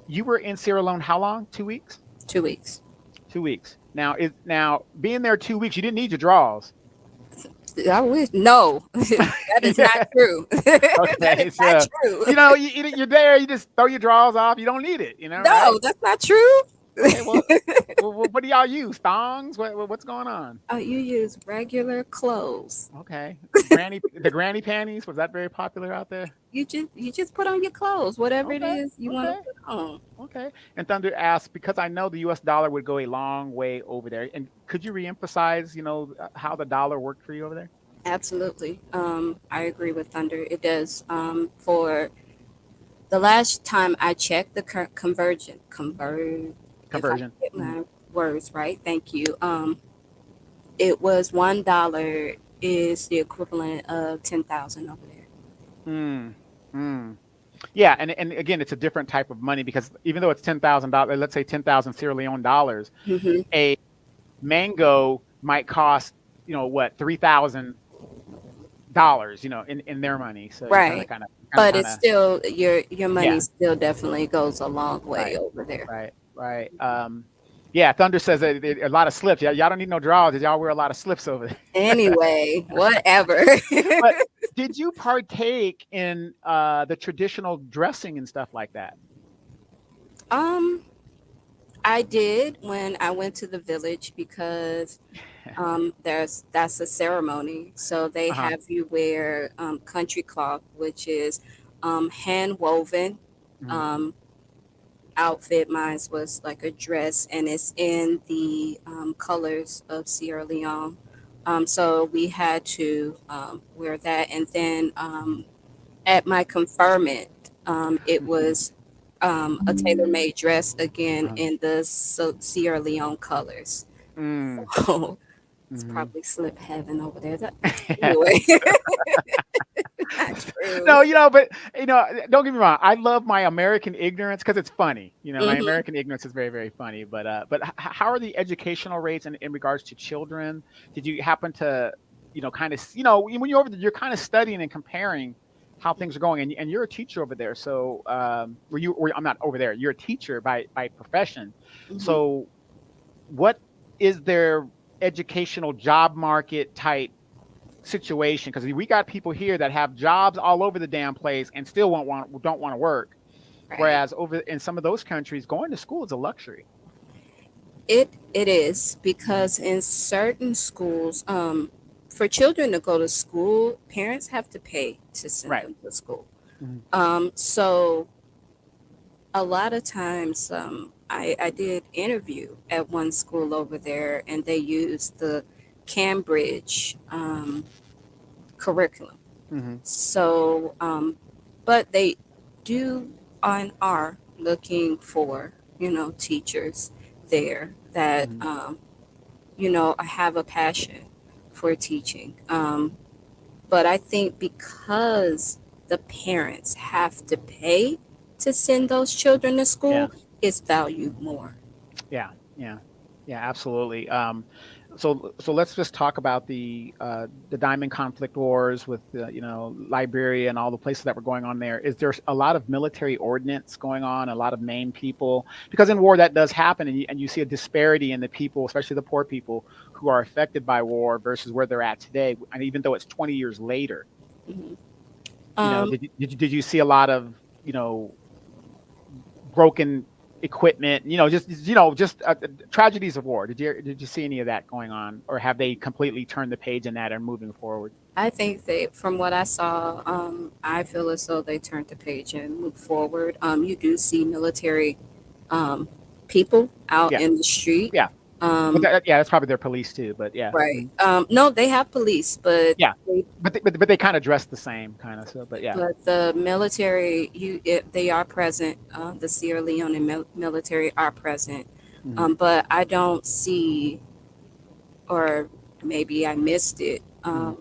[SPEAKER 1] you were in Sierra Leone how long? 2 weeks.
[SPEAKER 7] 2 weeks.
[SPEAKER 1] 2 weeks. Now being there 2 weeks, you didn't need your draws.
[SPEAKER 7] I wish, no, that is
[SPEAKER 1] Yeah.
[SPEAKER 7] not true. That
[SPEAKER 1] Okay,
[SPEAKER 7] is not
[SPEAKER 1] so
[SPEAKER 7] true.
[SPEAKER 1] you're there. You just throw your drawers off. You don't need it. Right?
[SPEAKER 7] No, that's not true.
[SPEAKER 1] Okay. Well, what do y'all use? Thongs? What's going on?
[SPEAKER 7] Oh, you use regular clothes.
[SPEAKER 1] Okay. The granny panties, was that very popular out there?
[SPEAKER 7] You just put on your clothes, whatever it
[SPEAKER 1] Okay.
[SPEAKER 7] is you want to
[SPEAKER 1] Okay.
[SPEAKER 7] put on.
[SPEAKER 1] Okay. And Thunder asks, because I know the U.S. dollar would go a long way over there, and could you reemphasize, how the dollar worked for you over there?
[SPEAKER 7] Absolutely. I agree with Thunder. It does. For the last time I checked the if I
[SPEAKER 1] Conversion.
[SPEAKER 7] get my words right, thank you. It was $1 is the equivalent of 10,000 over there.
[SPEAKER 1] Mm. Mm. Yeah, and again, it's a different type of money because even though it's $10,000, let's say 10,000 Sierra Leone dollars,
[SPEAKER 7] Hmm.
[SPEAKER 1] a mango might cost, what, $3,000 dollars, in their money. So you
[SPEAKER 7] Right. But it's still your money
[SPEAKER 1] yeah,
[SPEAKER 7] still definitely goes a long way
[SPEAKER 1] right,
[SPEAKER 7] over there.
[SPEAKER 1] right. Yeah, Thunder says that a lot of slips. Yeah, y'all don't need no drawers. Y'all wear a lot of slips over there.
[SPEAKER 7] Anyway, whatever.
[SPEAKER 1] But did you partake in the traditional dressing and stuff like that?
[SPEAKER 7] um, I did when I went to the village because that's a ceremony. So they
[SPEAKER 1] Uh-huh.
[SPEAKER 7] have you wear country cloth, which is hand woven
[SPEAKER 1] Mhm.
[SPEAKER 7] um, outfit. Mine was like a dress, and it's in the colors of Sierra Leone. So we had to wear that, and then at my conferment, it was a tailor-made dress again
[SPEAKER 1] Uh-huh.
[SPEAKER 7] in the Sierra Leone colors.
[SPEAKER 1] Mm.
[SPEAKER 7] So it's
[SPEAKER 1] Mhm.
[SPEAKER 7] probably slip heaven over there. Anyway, not true.
[SPEAKER 1] No, but don't get me wrong. I love my American ignorance because it's funny. My
[SPEAKER 7] Hmm.
[SPEAKER 1] American ignorance is very, very funny. But how are the educational rates in regards to children? Did you happen to, kind of, when you're over there, you're kind of studying and comparing how things are going, and you're a teacher over there. So, I'm not over there. You're a teacher by profession.
[SPEAKER 7] Hmm.
[SPEAKER 1] So, what is their educational job market type situation, because we got people here that have jobs all over the damn place and still don't want to work,
[SPEAKER 7] Right.
[SPEAKER 1] whereas over in some of those countries going to school is a luxury.
[SPEAKER 7] It is because in certain schools, for children to go to school, parents have to pay to send
[SPEAKER 1] Right.
[SPEAKER 7] them to school.
[SPEAKER 1] Mhm.
[SPEAKER 7] So a lot of times, I did interview at one school over there, and they used the Cambridge curriculum.
[SPEAKER 1] Mhm.
[SPEAKER 7] So, but they do and are looking for, teachers there that,
[SPEAKER 1] Mhm.
[SPEAKER 7] I have a passion for teaching. But I think because the parents have to pay to send those children to
[SPEAKER 1] Yeah.
[SPEAKER 7] school, it's valued more.
[SPEAKER 1] Yeah. Yeah. Yeah. Absolutely. So let's just talk about the Diamond Conflict Wars with Liberia and all the places that were going on there. Is there a lot of military ordinance going on? A lot of main people, because in war that does happen, and you see a disparity in the people, especially the poor people who are affected by war versus where they're at today. And even though it's 20 years later,
[SPEAKER 7] Mhm. Um,
[SPEAKER 1] did you see a lot of broken equipment, tragedies of war? Did you see any of that going on, or have they completely turned the page in that and moving forward?
[SPEAKER 7] I think from what I saw, I feel as though they turned the page and moved forward. You do see military um, people out
[SPEAKER 1] Yeah,
[SPEAKER 7] in the street.
[SPEAKER 1] yeah, but
[SPEAKER 7] Um,
[SPEAKER 1] yeah, that's probably their police too. But yeah.
[SPEAKER 7] right.
[SPEAKER 1] Mhm.
[SPEAKER 7] No, they have police,
[SPEAKER 1] Yeah, but they kind of dress the same, kind of. So, but yeah.
[SPEAKER 7] but the military, they are present. The Sierra Leone military are present,
[SPEAKER 1] Mhm.
[SPEAKER 7] but I don't see, or maybe I missed it.
[SPEAKER 1] Mhm.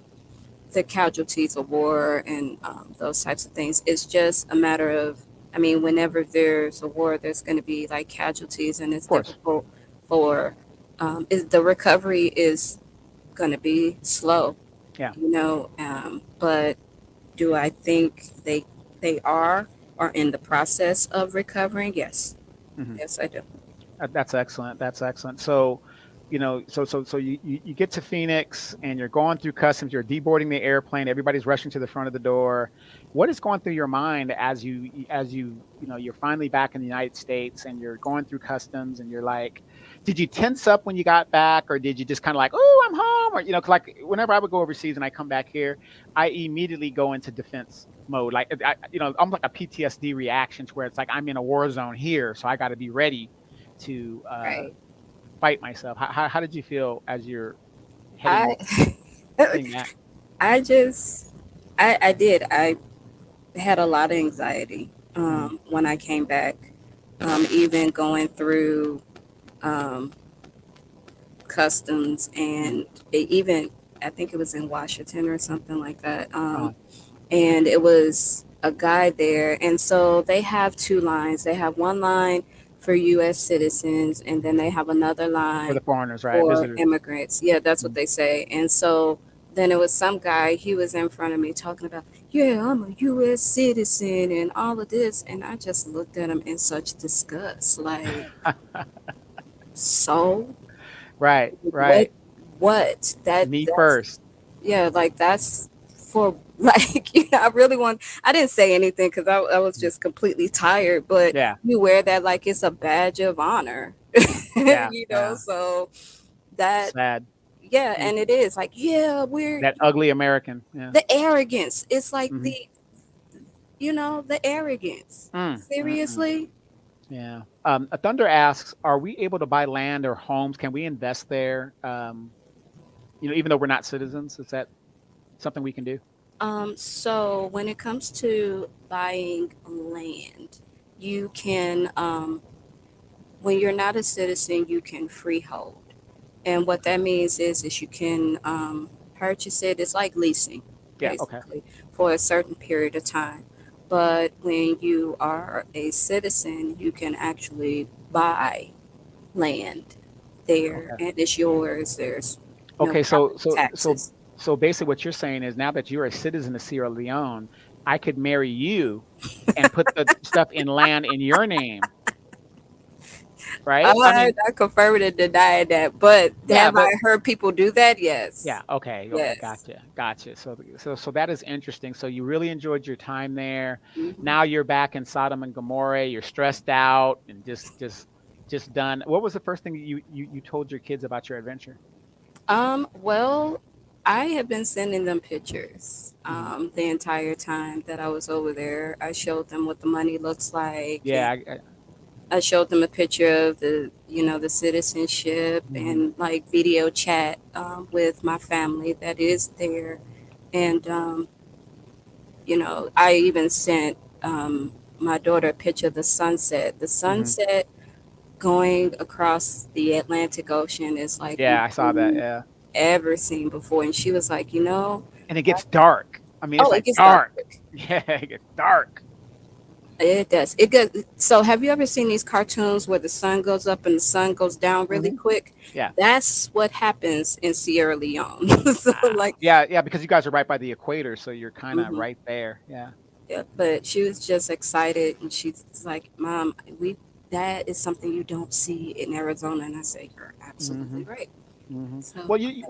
[SPEAKER 7] The casualties of war and those types of things. It's just a matter of, I mean, whenever there's a war, there's going to be like casualties, and it's
[SPEAKER 1] Of course.
[SPEAKER 7] difficult for the recovery is going to be slow,
[SPEAKER 1] Yeah.
[SPEAKER 7] but do I think they are in the process of recovering? Yes,
[SPEAKER 1] Mhm.
[SPEAKER 7] yes, I do.
[SPEAKER 1] That's excellent. That's excellent. So, so you get to Phoenix and you're going through customs. You're deboarding the airplane. Everybody's rushing to the front of the door. What is going through your mind you're finally back in the United States and you're going through customs and you're like, did you tense up when you got back, or did you just kind of like, oh, I'm home, or 'cause like whenever I would go overseas and I come back here, I immediately go into defense mode. Like I'm like a PTSD reaction to where it's like I'm in a war zone here, so I got to be ready to
[SPEAKER 7] Right.
[SPEAKER 1] fight myself. How did you feel as you're
[SPEAKER 7] I
[SPEAKER 1] heading back?
[SPEAKER 7] I just I did. I had a lot of anxiety
[SPEAKER 1] Mhm.
[SPEAKER 7] when I came back. Even going through um, customs,
[SPEAKER 1] Mhm.
[SPEAKER 7] and even I think it was in Washington or something like that.
[SPEAKER 1] Uh-huh.
[SPEAKER 7] And it was a guy there, and so they have two lines. They have one line for U.S. citizens, and then they have another
[SPEAKER 1] For
[SPEAKER 7] line
[SPEAKER 1] the foreigners, right?
[SPEAKER 7] for
[SPEAKER 1] Visitors.
[SPEAKER 7] immigrants. Yeah, that's what
[SPEAKER 1] Mhm.
[SPEAKER 7] they say. And so then it was some guy, he was in front of me talking about, yeah, I'm a US citizen and all of this. And I just looked at him in such disgust. Like, so
[SPEAKER 1] Right,
[SPEAKER 7] what
[SPEAKER 1] right.
[SPEAKER 7] what?
[SPEAKER 1] Me
[SPEAKER 7] That's
[SPEAKER 1] first.
[SPEAKER 7] yeah, like that's for like I really want I didn't say anything because I was just completely tired, but
[SPEAKER 1] Yeah,
[SPEAKER 7] you wear that like it's a badge of honor.
[SPEAKER 1] yeah, yeah.
[SPEAKER 7] So that
[SPEAKER 1] Sad.
[SPEAKER 7] yeah,
[SPEAKER 1] Mm.
[SPEAKER 7] and it is like, yeah, we're
[SPEAKER 1] That ugly American. Yeah.
[SPEAKER 7] the arrogance. It's like
[SPEAKER 1] Hmm.
[SPEAKER 7] the arrogance.
[SPEAKER 1] Mm.
[SPEAKER 7] Seriously?
[SPEAKER 1] Yeah. A Thunder asks, are we able to buy land or homes? Can we invest there? Even though we're not citizens, is that something we can do?
[SPEAKER 7] So when it comes to buying land, you can when you're not a citizen, you can freehold. And what that means is you can purchase it. It's like leasing,
[SPEAKER 1] Yeah. Okay.
[SPEAKER 7] basically, for a certain period of time. But when you are a citizen, you can actually buy land there,
[SPEAKER 1] Okay.
[SPEAKER 7] and it's yours. There's no
[SPEAKER 1] Okay. So
[SPEAKER 7] property
[SPEAKER 1] so so
[SPEAKER 7] taxes.
[SPEAKER 1] so basically, what you're saying is now that you're a citizen of Sierra Leone, I could marry you and put the stuff in land in your name, right? I
[SPEAKER 7] I'm
[SPEAKER 1] mean,
[SPEAKER 7] not confirming and denying that, but
[SPEAKER 1] yeah,
[SPEAKER 7] have
[SPEAKER 1] but
[SPEAKER 7] I heard people do that?
[SPEAKER 1] yeah,
[SPEAKER 7] Yes.
[SPEAKER 1] okay, okay,
[SPEAKER 7] Yes.
[SPEAKER 1] gotcha, gotcha. So that is interesting. So you really enjoyed your time there.
[SPEAKER 7] Mhm.
[SPEAKER 1] Now you're back in Sodom and Gomorrah. You're stressed out and just done. What was the first thing you told your kids about your adventure?
[SPEAKER 7] Well, I have been sending them pictures
[SPEAKER 1] Hmm.
[SPEAKER 7] the entire time that I was over there. I showed them what the money looks like, and
[SPEAKER 1] Yeah.
[SPEAKER 7] I showed them a picture of the citizenship
[SPEAKER 1] Mhm.
[SPEAKER 7] and like video chat with my family that is there. And, I even sent my daughter a picture of the sunset. The
[SPEAKER 1] Mhm.
[SPEAKER 7] sunset going across the Atlantic Ocean is like
[SPEAKER 1] Yeah, I saw that.
[SPEAKER 7] nothing
[SPEAKER 1] Yeah,
[SPEAKER 7] ever seen before. And she was like,
[SPEAKER 1] and it gets dark. I mean, it's
[SPEAKER 7] oh, it
[SPEAKER 1] like
[SPEAKER 7] gets dark
[SPEAKER 1] dark.
[SPEAKER 7] quick.
[SPEAKER 1] Yeah, it gets dark.
[SPEAKER 7] It does. It goes. So, have you ever seen these cartoons where the sun goes up and the sun goes down really
[SPEAKER 1] Hmm.
[SPEAKER 7] quick?
[SPEAKER 1] Yeah.
[SPEAKER 7] That's what happens in Sierra Leone. So,
[SPEAKER 1] Wow.
[SPEAKER 7] like,
[SPEAKER 1] Yeah, yeah, because you guys are right by the equator, so you're kind of
[SPEAKER 7] mhm,
[SPEAKER 1] right there. Yeah.
[SPEAKER 7] yeah. But she was just excited, and she's like, "Mom, we that is something you don't see in Arizona." And I say, "You're absolutely
[SPEAKER 1] Hmm.
[SPEAKER 7] right." So,
[SPEAKER 1] Well, you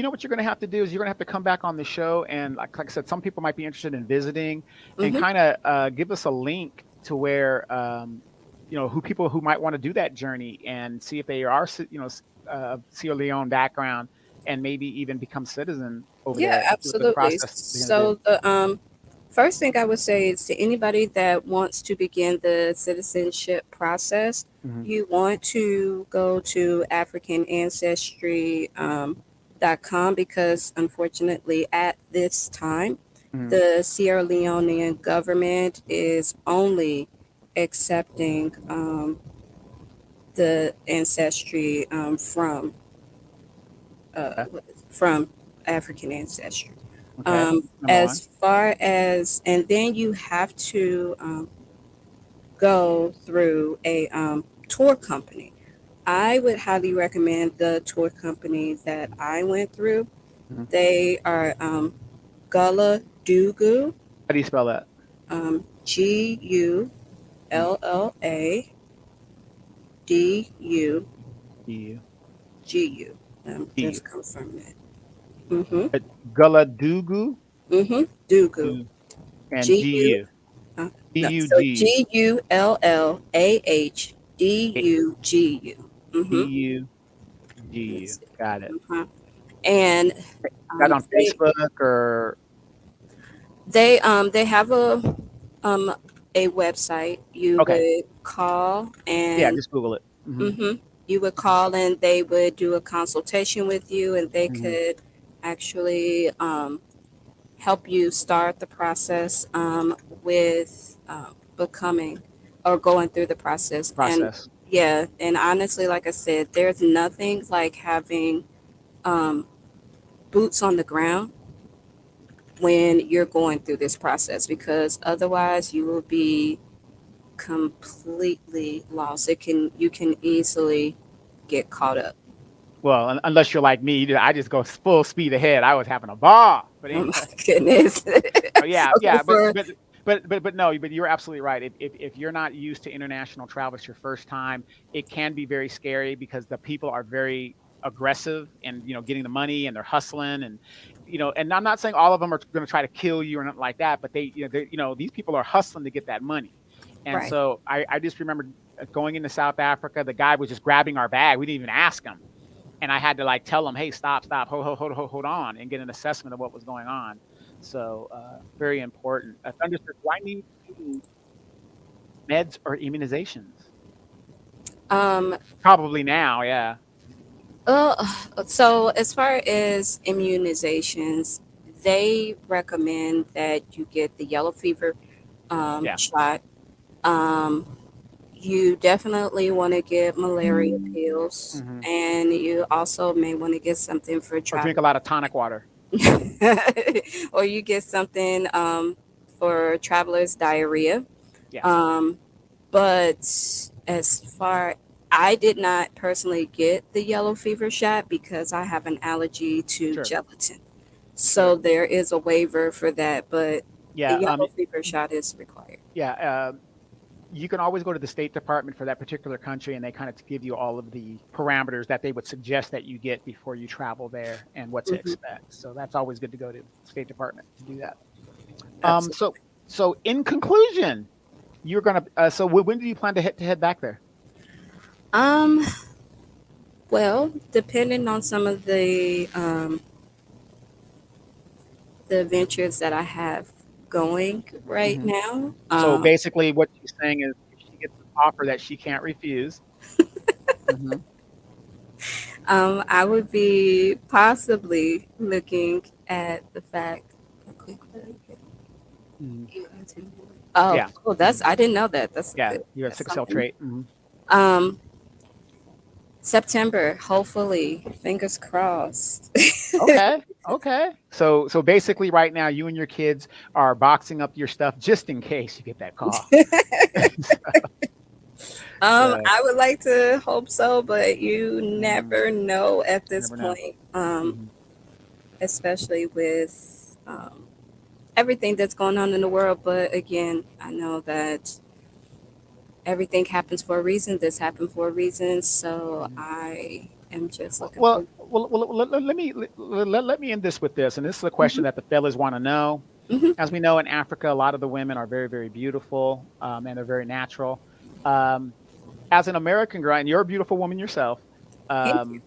[SPEAKER 1] know what you're going to have to do is you're going to have to come back on the show and like I said, some people might be interested in visiting and
[SPEAKER 7] hmm
[SPEAKER 1] kind of give us a link to where who people who might want to do that journey and see if they are Sierra Leone background and maybe even become citizen over
[SPEAKER 7] yeah,
[SPEAKER 1] there and see what the
[SPEAKER 7] absolutely.
[SPEAKER 1] process they're going to do.
[SPEAKER 7] So, the first thing I would say is to anybody that wants to begin the citizenship process,
[SPEAKER 1] Hmm.
[SPEAKER 7] you want to go to AfricanAncestry.com because unfortunately at this time,
[SPEAKER 1] Hmm.
[SPEAKER 7] the Sierra Leonean government is only accepting the ancestry uh,
[SPEAKER 1] Okay.
[SPEAKER 7] from African ancestry.
[SPEAKER 1] Okay. Number one.
[SPEAKER 7] As far as, and then you have to go through a tour company. I would highly recommend the tour company that I went through.
[SPEAKER 1] Hmm.
[SPEAKER 7] They are Gullah
[SPEAKER 1] How do you spell that?
[SPEAKER 7] Gulla
[SPEAKER 1] E
[SPEAKER 7] Gu.
[SPEAKER 1] U.
[SPEAKER 7] Just confirm that. Mm-hmm.
[SPEAKER 1] Gullah Dugu
[SPEAKER 7] Mm-hmm. Dugu.
[SPEAKER 1] and
[SPEAKER 7] G
[SPEAKER 1] G
[SPEAKER 7] U.
[SPEAKER 1] U G
[SPEAKER 7] No.
[SPEAKER 1] U
[SPEAKER 7] So
[SPEAKER 1] G
[SPEAKER 7] GULLAHDUGU.
[SPEAKER 1] D
[SPEAKER 7] Mm-hmm.
[SPEAKER 1] U G U.
[SPEAKER 7] Let's see.
[SPEAKER 1] Got it.
[SPEAKER 7] Uh-huh. And
[SPEAKER 1] That on
[SPEAKER 7] they
[SPEAKER 1] Facebook or
[SPEAKER 7] they have um a website. You
[SPEAKER 1] okay.
[SPEAKER 7] would call
[SPEAKER 1] Yeah,
[SPEAKER 7] and
[SPEAKER 1] just Google it. Hmm.
[SPEAKER 7] hmm you would call and they would do a consultation with you, and they
[SPEAKER 1] Hmm.
[SPEAKER 7] could actually help you start the process with becoming or going through the process. And
[SPEAKER 1] Process.
[SPEAKER 7] yeah, and honestly, like I said, there's nothing like having um, boots on the ground when you're going through this process, because otherwise you will be completely lost. You can easily get caught up.
[SPEAKER 1] Well, unless you're like me, I just go full speed ahead. I was having a ball. But
[SPEAKER 7] Oh
[SPEAKER 1] anyway,
[SPEAKER 7] my goodness.
[SPEAKER 1] oh, yeah,
[SPEAKER 7] Okay,
[SPEAKER 1] yeah,
[SPEAKER 7] for
[SPEAKER 1] but no, but you're absolutely right. If you're not used to international travel, it's your first time. It can be very scary because the people are very aggressive and getting the money and they're hustling and and I'm not saying all of them are going to try to kill you or nothing like that, but these people are hustling to get that money. And
[SPEAKER 7] right.
[SPEAKER 1] so I just remember going into South Africa, the guy was just grabbing our bag. We didn't even ask him. And I had to like tell him, "Hey, stop, hold on," and get an assessment of what was going on. So very important. Thunder says, "Do I need meds or immunizations?"
[SPEAKER 7] Um,
[SPEAKER 1] Probably now, yeah,
[SPEAKER 7] uh, so as far as immunizations, they recommend that you get the yellow fever
[SPEAKER 1] yeah.
[SPEAKER 7] shot. Um, you definitely want to get malaria pills,
[SPEAKER 1] Hmm.
[SPEAKER 7] and you also may want to get something for
[SPEAKER 1] Or drink
[SPEAKER 7] travel,
[SPEAKER 1] a lot of tonic water.
[SPEAKER 7] or you get something for travelers' diarrhea.
[SPEAKER 1] Yeah,
[SPEAKER 7] Um, but as far, I did not personally get the yellow fever shot because I have an allergy to
[SPEAKER 1] sure,
[SPEAKER 7] gelatin. So
[SPEAKER 1] sure.
[SPEAKER 7] there is a waiver for that, but a
[SPEAKER 1] Yeah,
[SPEAKER 7] yellow fever shot is required.
[SPEAKER 1] yeah. You can always go to the State Department for that particular country, and they kind of give you all of the parameters that they would suggest that you get before you travel there and what to
[SPEAKER 7] Hmm.
[SPEAKER 1] expect. So that's always good to go to State Department to do that. Um,
[SPEAKER 7] Absolutely.
[SPEAKER 1] so so in conclusion, you're gonna. So when do you plan to head back there?
[SPEAKER 7] Um, well, depending on some of the ventures that I have going right
[SPEAKER 1] Hmm.
[SPEAKER 7] now,
[SPEAKER 1] So basically, what she's saying is, if she gets an offer that she can't refuse. Hmm.
[SPEAKER 7] I would be possibly looking at the fact. Oh,
[SPEAKER 1] Yeah,
[SPEAKER 7] cool. That's I didn't know that. That's
[SPEAKER 1] yeah.
[SPEAKER 7] good.
[SPEAKER 1] You have
[SPEAKER 7] That's
[SPEAKER 1] sickle cell
[SPEAKER 7] something.
[SPEAKER 1] trait. Hmm.
[SPEAKER 7] Um, September, hopefully, fingers crossed.
[SPEAKER 1] Okay, okay. So basically, right now, you and your kids are boxing up your stuff just in case you get that call. So
[SPEAKER 7] I would like to hope so, but you
[SPEAKER 1] mm,
[SPEAKER 7] never know at this
[SPEAKER 1] never know.
[SPEAKER 7] point.
[SPEAKER 1] Hmm.
[SPEAKER 7] Especially with everything that's going on in the world. But again, I know that everything happens for a reason. This happened for a reason. So
[SPEAKER 1] Hmm.
[SPEAKER 7] I am just looking
[SPEAKER 1] Well,
[SPEAKER 7] for.
[SPEAKER 1] let me end this with this, and this is a question
[SPEAKER 7] Hmm.
[SPEAKER 1] that the fellas want to know.
[SPEAKER 7] Hmm.
[SPEAKER 1] As we know, in Africa, a lot of the women are very, very beautiful, and they're very natural. Um, as an American girl, and you're a beautiful woman yourself,
[SPEAKER 7] Thank you.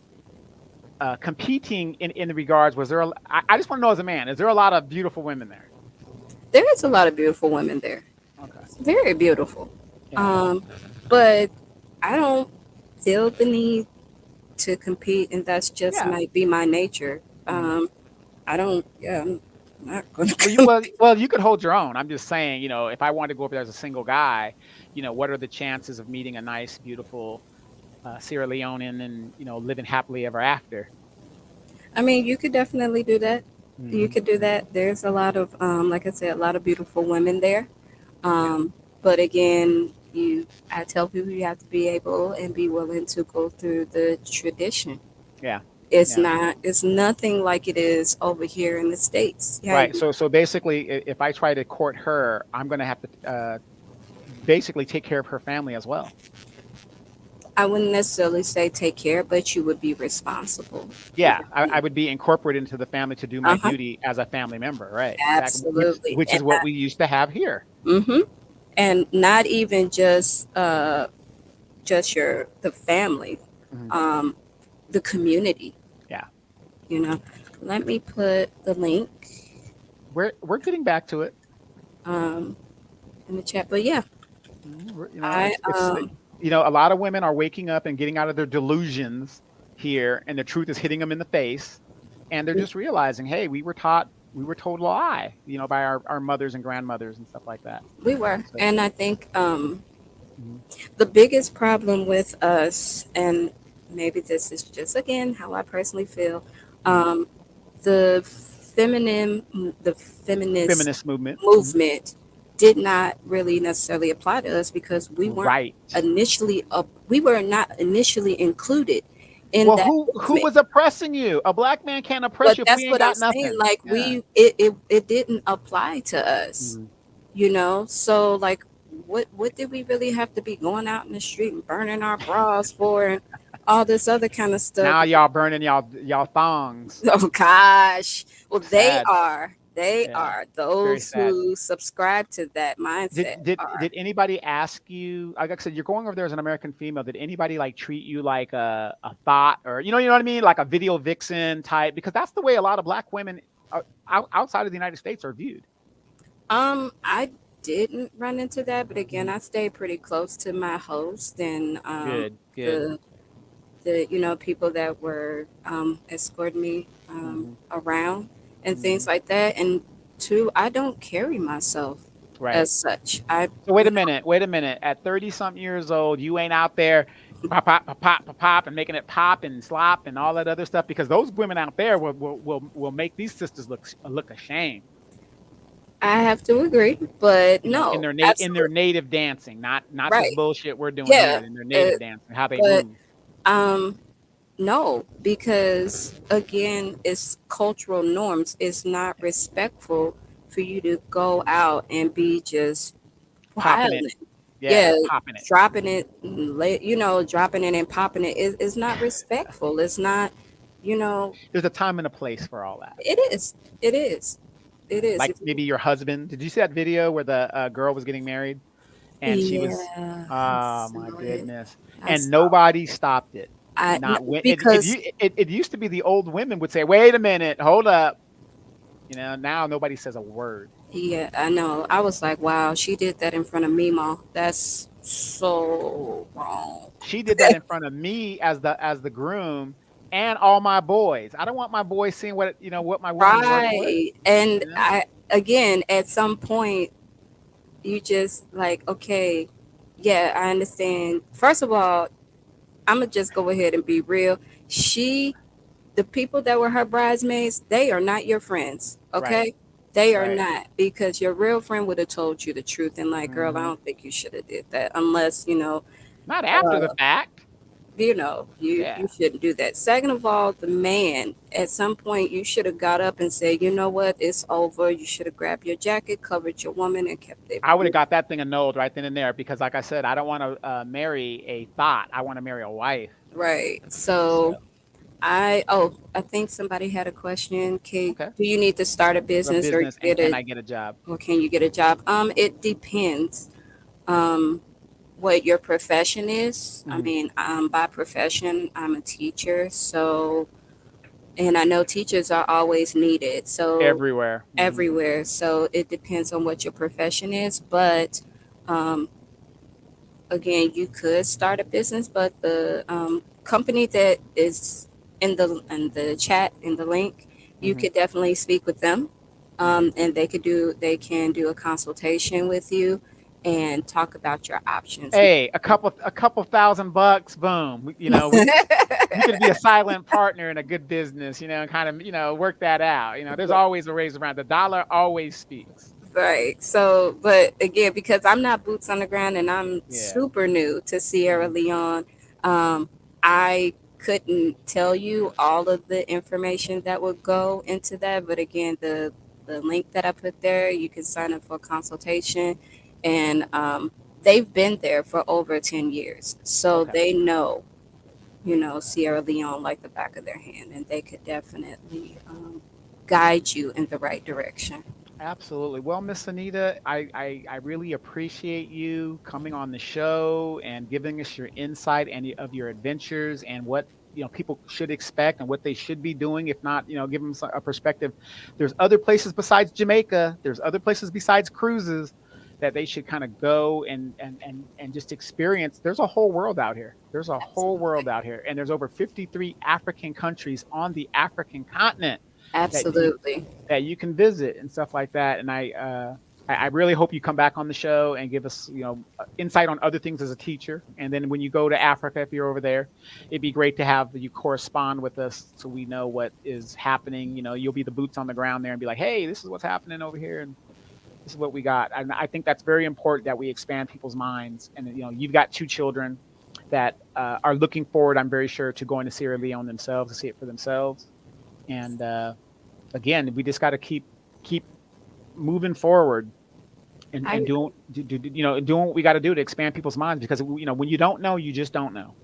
[SPEAKER 1] um, competing in the regards, was there? I just want to know, as a man, is there a lot of beautiful women there?
[SPEAKER 7] There is a lot of beautiful women there.
[SPEAKER 1] Okay.
[SPEAKER 7] Very beautiful.
[SPEAKER 1] Yeah.
[SPEAKER 7] Um, but I don't feel the need to compete, and that's just
[SPEAKER 1] Yeah.
[SPEAKER 7] might be my nature.
[SPEAKER 1] Mhm.
[SPEAKER 7] I don't. Yeah, I'm not going to
[SPEAKER 1] Well,
[SPEAKER 7] compete.
[SPEAKER 1] you could hold your own. I'm just saying, if I wanted to go over there as a single guy, what are the chances of meeting a nice, beautiful Sierra Leonean and living happily ever after?
[SPEAKER 7] I mean, you could definitely do that. You
[SPEAKER 1] Hmm.
[SPEAKER 7] could do that. There's a lot of, like I said, a lot of beautiful women there.
[SPEAKER 1] Yeah.
[SPEAKER 7] But again, I tell people you have to be able and be willing to go through the tradition.
[SPEAKER 1] Yeah.
[SPEAKER 7] It's
[SPEAKER 1] Yeah.
[SPEAKER 7] not, it's nothing like it is over here in the States. Yeah,
[SPEAKER 1] Right. So basically, if I try to court her, I'm going to have to basically take care of her family as well.
[SPEAKER 7] I wouldn't necessarily say take care, but you would be responsible for
[SPEAKER 1] Yeah,
[SPEAKER 7] your
[SPEAKER 1] I
[SPEAKER 7] family.
[SPEAKER 1] would be incorporated into the family to do my
[SPEAKER 7] Uh-huh.
[SPEAKER 1] duty as a family member, right? Exactly. Which
[SPEAKER 7] Absolutely.
[SPEAKER 1] which is what we used to have here.
[SPEAKER 7] And not even just your the family,
[SPEAKER 1] Mhm.
[SPEAKER 7] um, the community.
[SPEAKER 1] Yeah,
[SPEAKER 7] You know, let me put the link
[SPEAKER 1] we're getting back to it.
[SPEAKER 7] um, in the chat. But yeah, I
[SPEAKER 1] A lot of women are waking up and getting out of their delusions here, and the truth is hitting them in the face, and they're just realizing, hey, we were told a lie, by our mothers and grandmothers and stuff like that.
[SPEAKER 7] we were,
[SPEAKER 1] So,
[SPEAKER 7] and I think
[SPEAKER 1] mhm.
[SPEAKER 7] the biggest problem with us, and maybe this is just again how I personally feel,
[SPEAKER 1] Mhm.
[SPEAKER 7] um, the feminist
[SPEAKER 1] Feminist movement. Mhm.
[SPEAKER 7] movement did not really necessarily apply to us because
[SPEAKER 1] Right.
[SPEAKER 7] we were not initially included in
[SPEAKER 1] Well,
[SPEAKER 7] that
[SPEAKER 1] who
[SPEAKER 7] movement.
[SPEAKER 1] was oppressing you? A black man can't oppress
[SPEAKER 7] But
[SPEAKER 1] you if we
[SPEAKER 7] that's
[SPEAKER 1] ain't
[SPEAKER 7] what I'm
[SPEAKER 1] got
[SPEAKER 7] saying.
[SPEAKER 1] nothing.
[SPEAKER 7] Like
[SPEAKER 1] Yeah.
[SPEAKER 7] it didn't apply to us,
[SPEAKER 1] Mhm.
[SPEAKER 7] So like, what did we really have to be going out in the street and burning our bras for and all this other kind of stuff?
[SPEAKER 1] Now y'all burning y'all thongs.
[SPEAKER 7] Oh gosh. Well, they
[SPEAKER 1] Sad.
[SPEAKER 7] are. They
[SPEAKER 1] Yeah.
[SPEAKER 7] are
[SPEAKER 1] Very
[SPEAKER 7] those
[SPEAKER 1] sad.
[SPEAKER 7] who subscribe to that mindset
[SPEAKER 1] Did
[SPEAKER 7] are.
[SPEAKER 1] anybody ask you? Like I said, you're going over there as an American female. Did anybody like treat you like a thought, or you know what I mean, like a video vixen type? Because that's the way a lot of black women outside of the United States are viewed.
[SPEAKER 7] I didn't run into that, but again,
[SPEAKER 1] Mhm.
[SPEAKER 7] I stayed pretty close to my host and
[SPEAKER 1] Good, good.
[SPEAKER 7] the people that were escorting me
[SPEAKER 1] Hmm.
[SPEAKER 7] around and things
[SPEAKER 1] Hmm.
[SPEAKER 7] like that. And two, I don't carry myself
[SPEAKER 1] Right.
[SPEAKER 7] as such. I
[SPEAKER 1] So wait a minute, wait a minute. At 30 something years old, you ain't out there pop, pop, pop, pop, pop, pop, and making it pop and slop and all that other stuff, because those women out there will make these sisters look ashamed.
[SPEAKER 7] I have to agree, but
[SPEAKER 1] In
[SPEAKER 7] no,
[SPEAKER 1] their in their
[SPEAKER 7] absolutely
[SPEAKER 1] native dancing, not this
[SPEAKER 7] right.
[SPEAKER 1] bullshit we're doing
[SPEAKER 7] Yeah,
[SPEAKER 1] here. In their
[SPEAKER 7] uh,
[SPEAKER 1] native dancing, how they
[SPEAKER 7] but
[SPEAKER 1] move.
[SPEAKER 7] um, no, because again, it's cultural norms. It's not respectful for you to go out and be just
[SPEAKER 1] Popping it.
[SPEAKER 7] violent.
[SPEAKER 1] Yeah,
[SPEAKER 7] Yeah,
[SPEAKER 1] popping it.
[SPEAKER 7] dropping it, dropping it and popping it is not respectful. It's not, you know,
[SPEAKER 1] There's a time and a place for all that.
[SPEAKER 7] it is. It is. It is.
[SPEAKER 1] Like maybe your husband. Did you see that video where the girl was getting married and she was?
[SPEAKER 7] Yeah, I
[SPEAKER 1] Oh my
[SPEAKER 7] saw it.
[SPEAKER 1] goodness!
[SPEAKER 7] I
[SPEAKER 1] And
[SPEAKER 7] saw.
[SPEAKER 1] nobody stopped it. Not when
[SPEAKER 7] Because
[SPEAKER 1] it used to be the old women would say, "Wait a minute, hold up." Now nobody says a word.
[SPEAKER 7] yeah, I know. I was like, wow, she did that in front of Mimo. That's so wrong.
[SPEAKER 1] She did that in front of me as the groom and all my boys. I don't want my boys seeing what my woman's working with.
[SPEAKER 7] Right. And
[SPEAKER 1] You know?
[SPEAKER 7] I again at some point you just like, okay, yeah, I understand. First of all, I'm gonna just go ahead and be real. The people that were her bridesmaids, they are not your friends,
[SPEAKER 1] Right,
[SPEAKER 7] okay? They are
[SPEAKER 1] right.
[SPEAKER 7] not, because your real friend would have told you the truth and like, girl, I
[SPEAKER 1] Hmm.
[SPEAKER 7] don't think you should have did that unless
[SPEAKER 1] Not after the
[SPEAKER 7] uh,
[SPEAKER 1] fact.
[SPEAKER 7] you
[SPEAKER 1] Yeah.
[SPEAKER 7] shouldn't do that. Second of all, the man, at some point you should have got up and said, you know what, it's over. You should have grabbed your jacket, covered your woman, and kept it
[SPEAKER 1] I would have
[SPEAKER 7] moving.
[SPEAKER 1] got that thing annulled right then and there, because, like I said, I don't want to marry a thought. I want to marry a wife.
[SPEAKER 7] Right.
[SPEAKER 1] So,
[SPEAKER 7] So I think somebody had a question. Kate,
[SPEAKER 1] okay.
[SPEAKER 7] do you need to start a
[SPEAKER 1] A
[SPEAKER 7] business
[SPEAKER 1] business, and can I get a job?
[SPEAKER 7] or can you get a job? It depends. Um, what your profession is. I
[SPEAKER 1] Hmm.
[SPEAKER 7] mean, by profession, I'm a teacher, so and I know teachers are always needed. So
[SPEAKER 1] Everywhere. Hmm.
[SPEAKER 7] everywhere. So it depends on what your profession is, but um, again, you could start a business, but the company that is in the chat in the link, you
[SPEAKER 1] Hmm.
[SPEAKER 7] could definitely speak with them,
[SPEAKER 1] Hmm.
[SPEAKER 7] and they can do a consultation with you and talk about your options.
[SPEAKER 1] Hey, a couple $1,000, boom. You could be a silent partner in a good business, and kind of, work that out. There's always a ways around. The dollar always speaks.
[SPEAKER 7] Right. So, but again, because I'm not boots on the ground and I'm
[SPEAKER 1] Yeah.
[SPEAKER 7] super new to Sierra
[SPEAKER 1] Mhm.
[SPEAKER 7] Leone, I couldn't tell you all of the information that would go into that. But again, the link that I put there, you can sign up for a consultation, and they've been there for over 10 years, so
[SPEAKER 1] Okay.
[SPEAKER 7] they know, Sierra Leone like the back of their hand, and they could definitely guide you in the right direction.
[SPEAKER 1] Absolutely. Well, Miss Anita, I really appreciate you coming on the show and giving us your insight and of your adventures and what people should expect and what they should be doing. If not, give them a perspective. There's other places besides Jamaica. There's other places besides cruises that they should kind of go and just experience. There's a whole world out here. There's a whole world
[SPEAKER 7] Absolutely.
[SPEAKER 1] out here, and there's over 53 African countries on the African continent that
[SPEAKER 7] Absolutely.
[SPEAKER 1] that you can visit and stuff like that. And I really hope you come back on the show and give us insight on other things as a teacher. And then when you go to Africa, if you're over there, it'd be great to have you correspond with us so we know what is happening. You'll be the boots on the ground there and be like, hey, this is what's happening over here, and this is what we got. And I think that's very important that we expand people's minds. And you've got two children that are looking forward, I'm very sure, to going to Sierra Leone themselves to see it for themselves. And again, we just got to keep moving forward and doing doing what we got to do to expand people's minds, because when you don't know, you just don't know.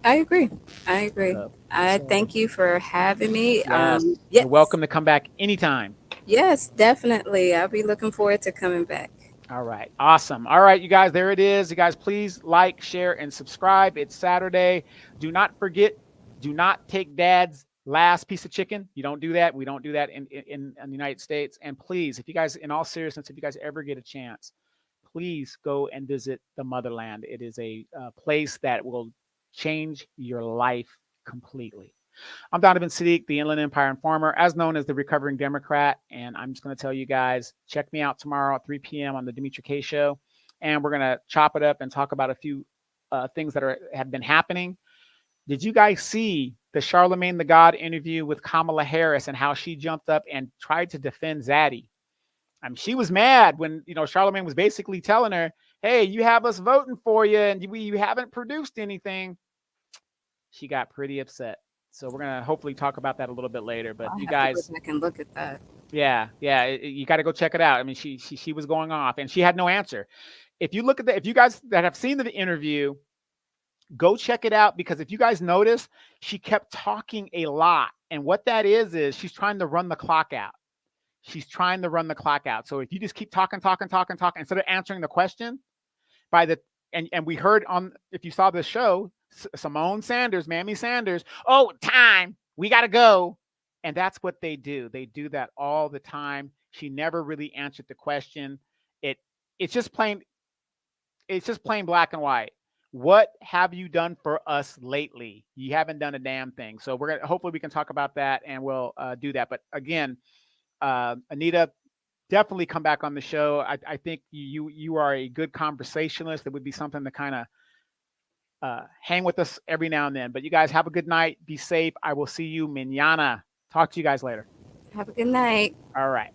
[SPEAKER 7] I agree. I agree.
[SPEAKER 1] So,
[SPEAKER 7] I thank you for having me.
[SPEAKER 1] yes,
[SPEAKER 7] Yes.
[SPEAKER 1] you're welcome to come back anytime.
[SPEAKER 7] Yes, definitely. I'll be looking forward to coming back.
[SPEAKER 1] All right. Awesome. All right, you guys, there it is. You guys, please like, share, and subscribe. It's Saturday. Do not forget, do not take dad's last piece of chicken. You don't do that. We don't do that in the United States. And please, if you guys, in all seriousness, if you guys ever get a chance, please go and visit the motherland. It is a place that will change your life completely. I'm Donovan Sadiq, the Inland Empire Informer, as known as the Recovering Democrat. And I'm just going to tell you guys, check me out tomorrow at 3 p.m. on the Dimitri K Show. And we're going to chop it up and talk about a few things that have been happening. Did you guys see the Charlemagne the God interview with Kamala Harris and how she jumped up and tried to defend Zaddy? I mean, she was mad when, Charlemagne was basically telling her, hey, you have us voting for you and you haven't produced anything. She got pretty upset. So we're going to hopefully talk about that a little bit later. But you guys,
[SPEAKER 7] I can look at that.
[SPEAKER 1] Yeah. You got to go check it out. I mean, she was going off and she had no answer. If you look at if you guys that have seen the interview, go check it out, because if you guys notice, she kept talking a lot. And what that is she's trying to run the clock out. She's trying to run the clock out. So if you just keep talking, instead of answering the question, and we heard if you saw the show, Simone Sanders, Mammy Sanders, oh, time, we got to go. And that's what they do. They do that all the time. She never really answered the question. It's just plain black and white. What have you done for us lately? You haven't done a damn thing. So hopefully we can talk about that, and we'll do that. But again, Anita, definitely come back on the show. I think you are a good conversationalist. It would be something to kind of hang with us every now and then. But you guys have a good night. Be safe. I will see you mañana. Talk to you guys later.
[SPEAKER 7] Have a good night.
[SPEAKER 1] All right.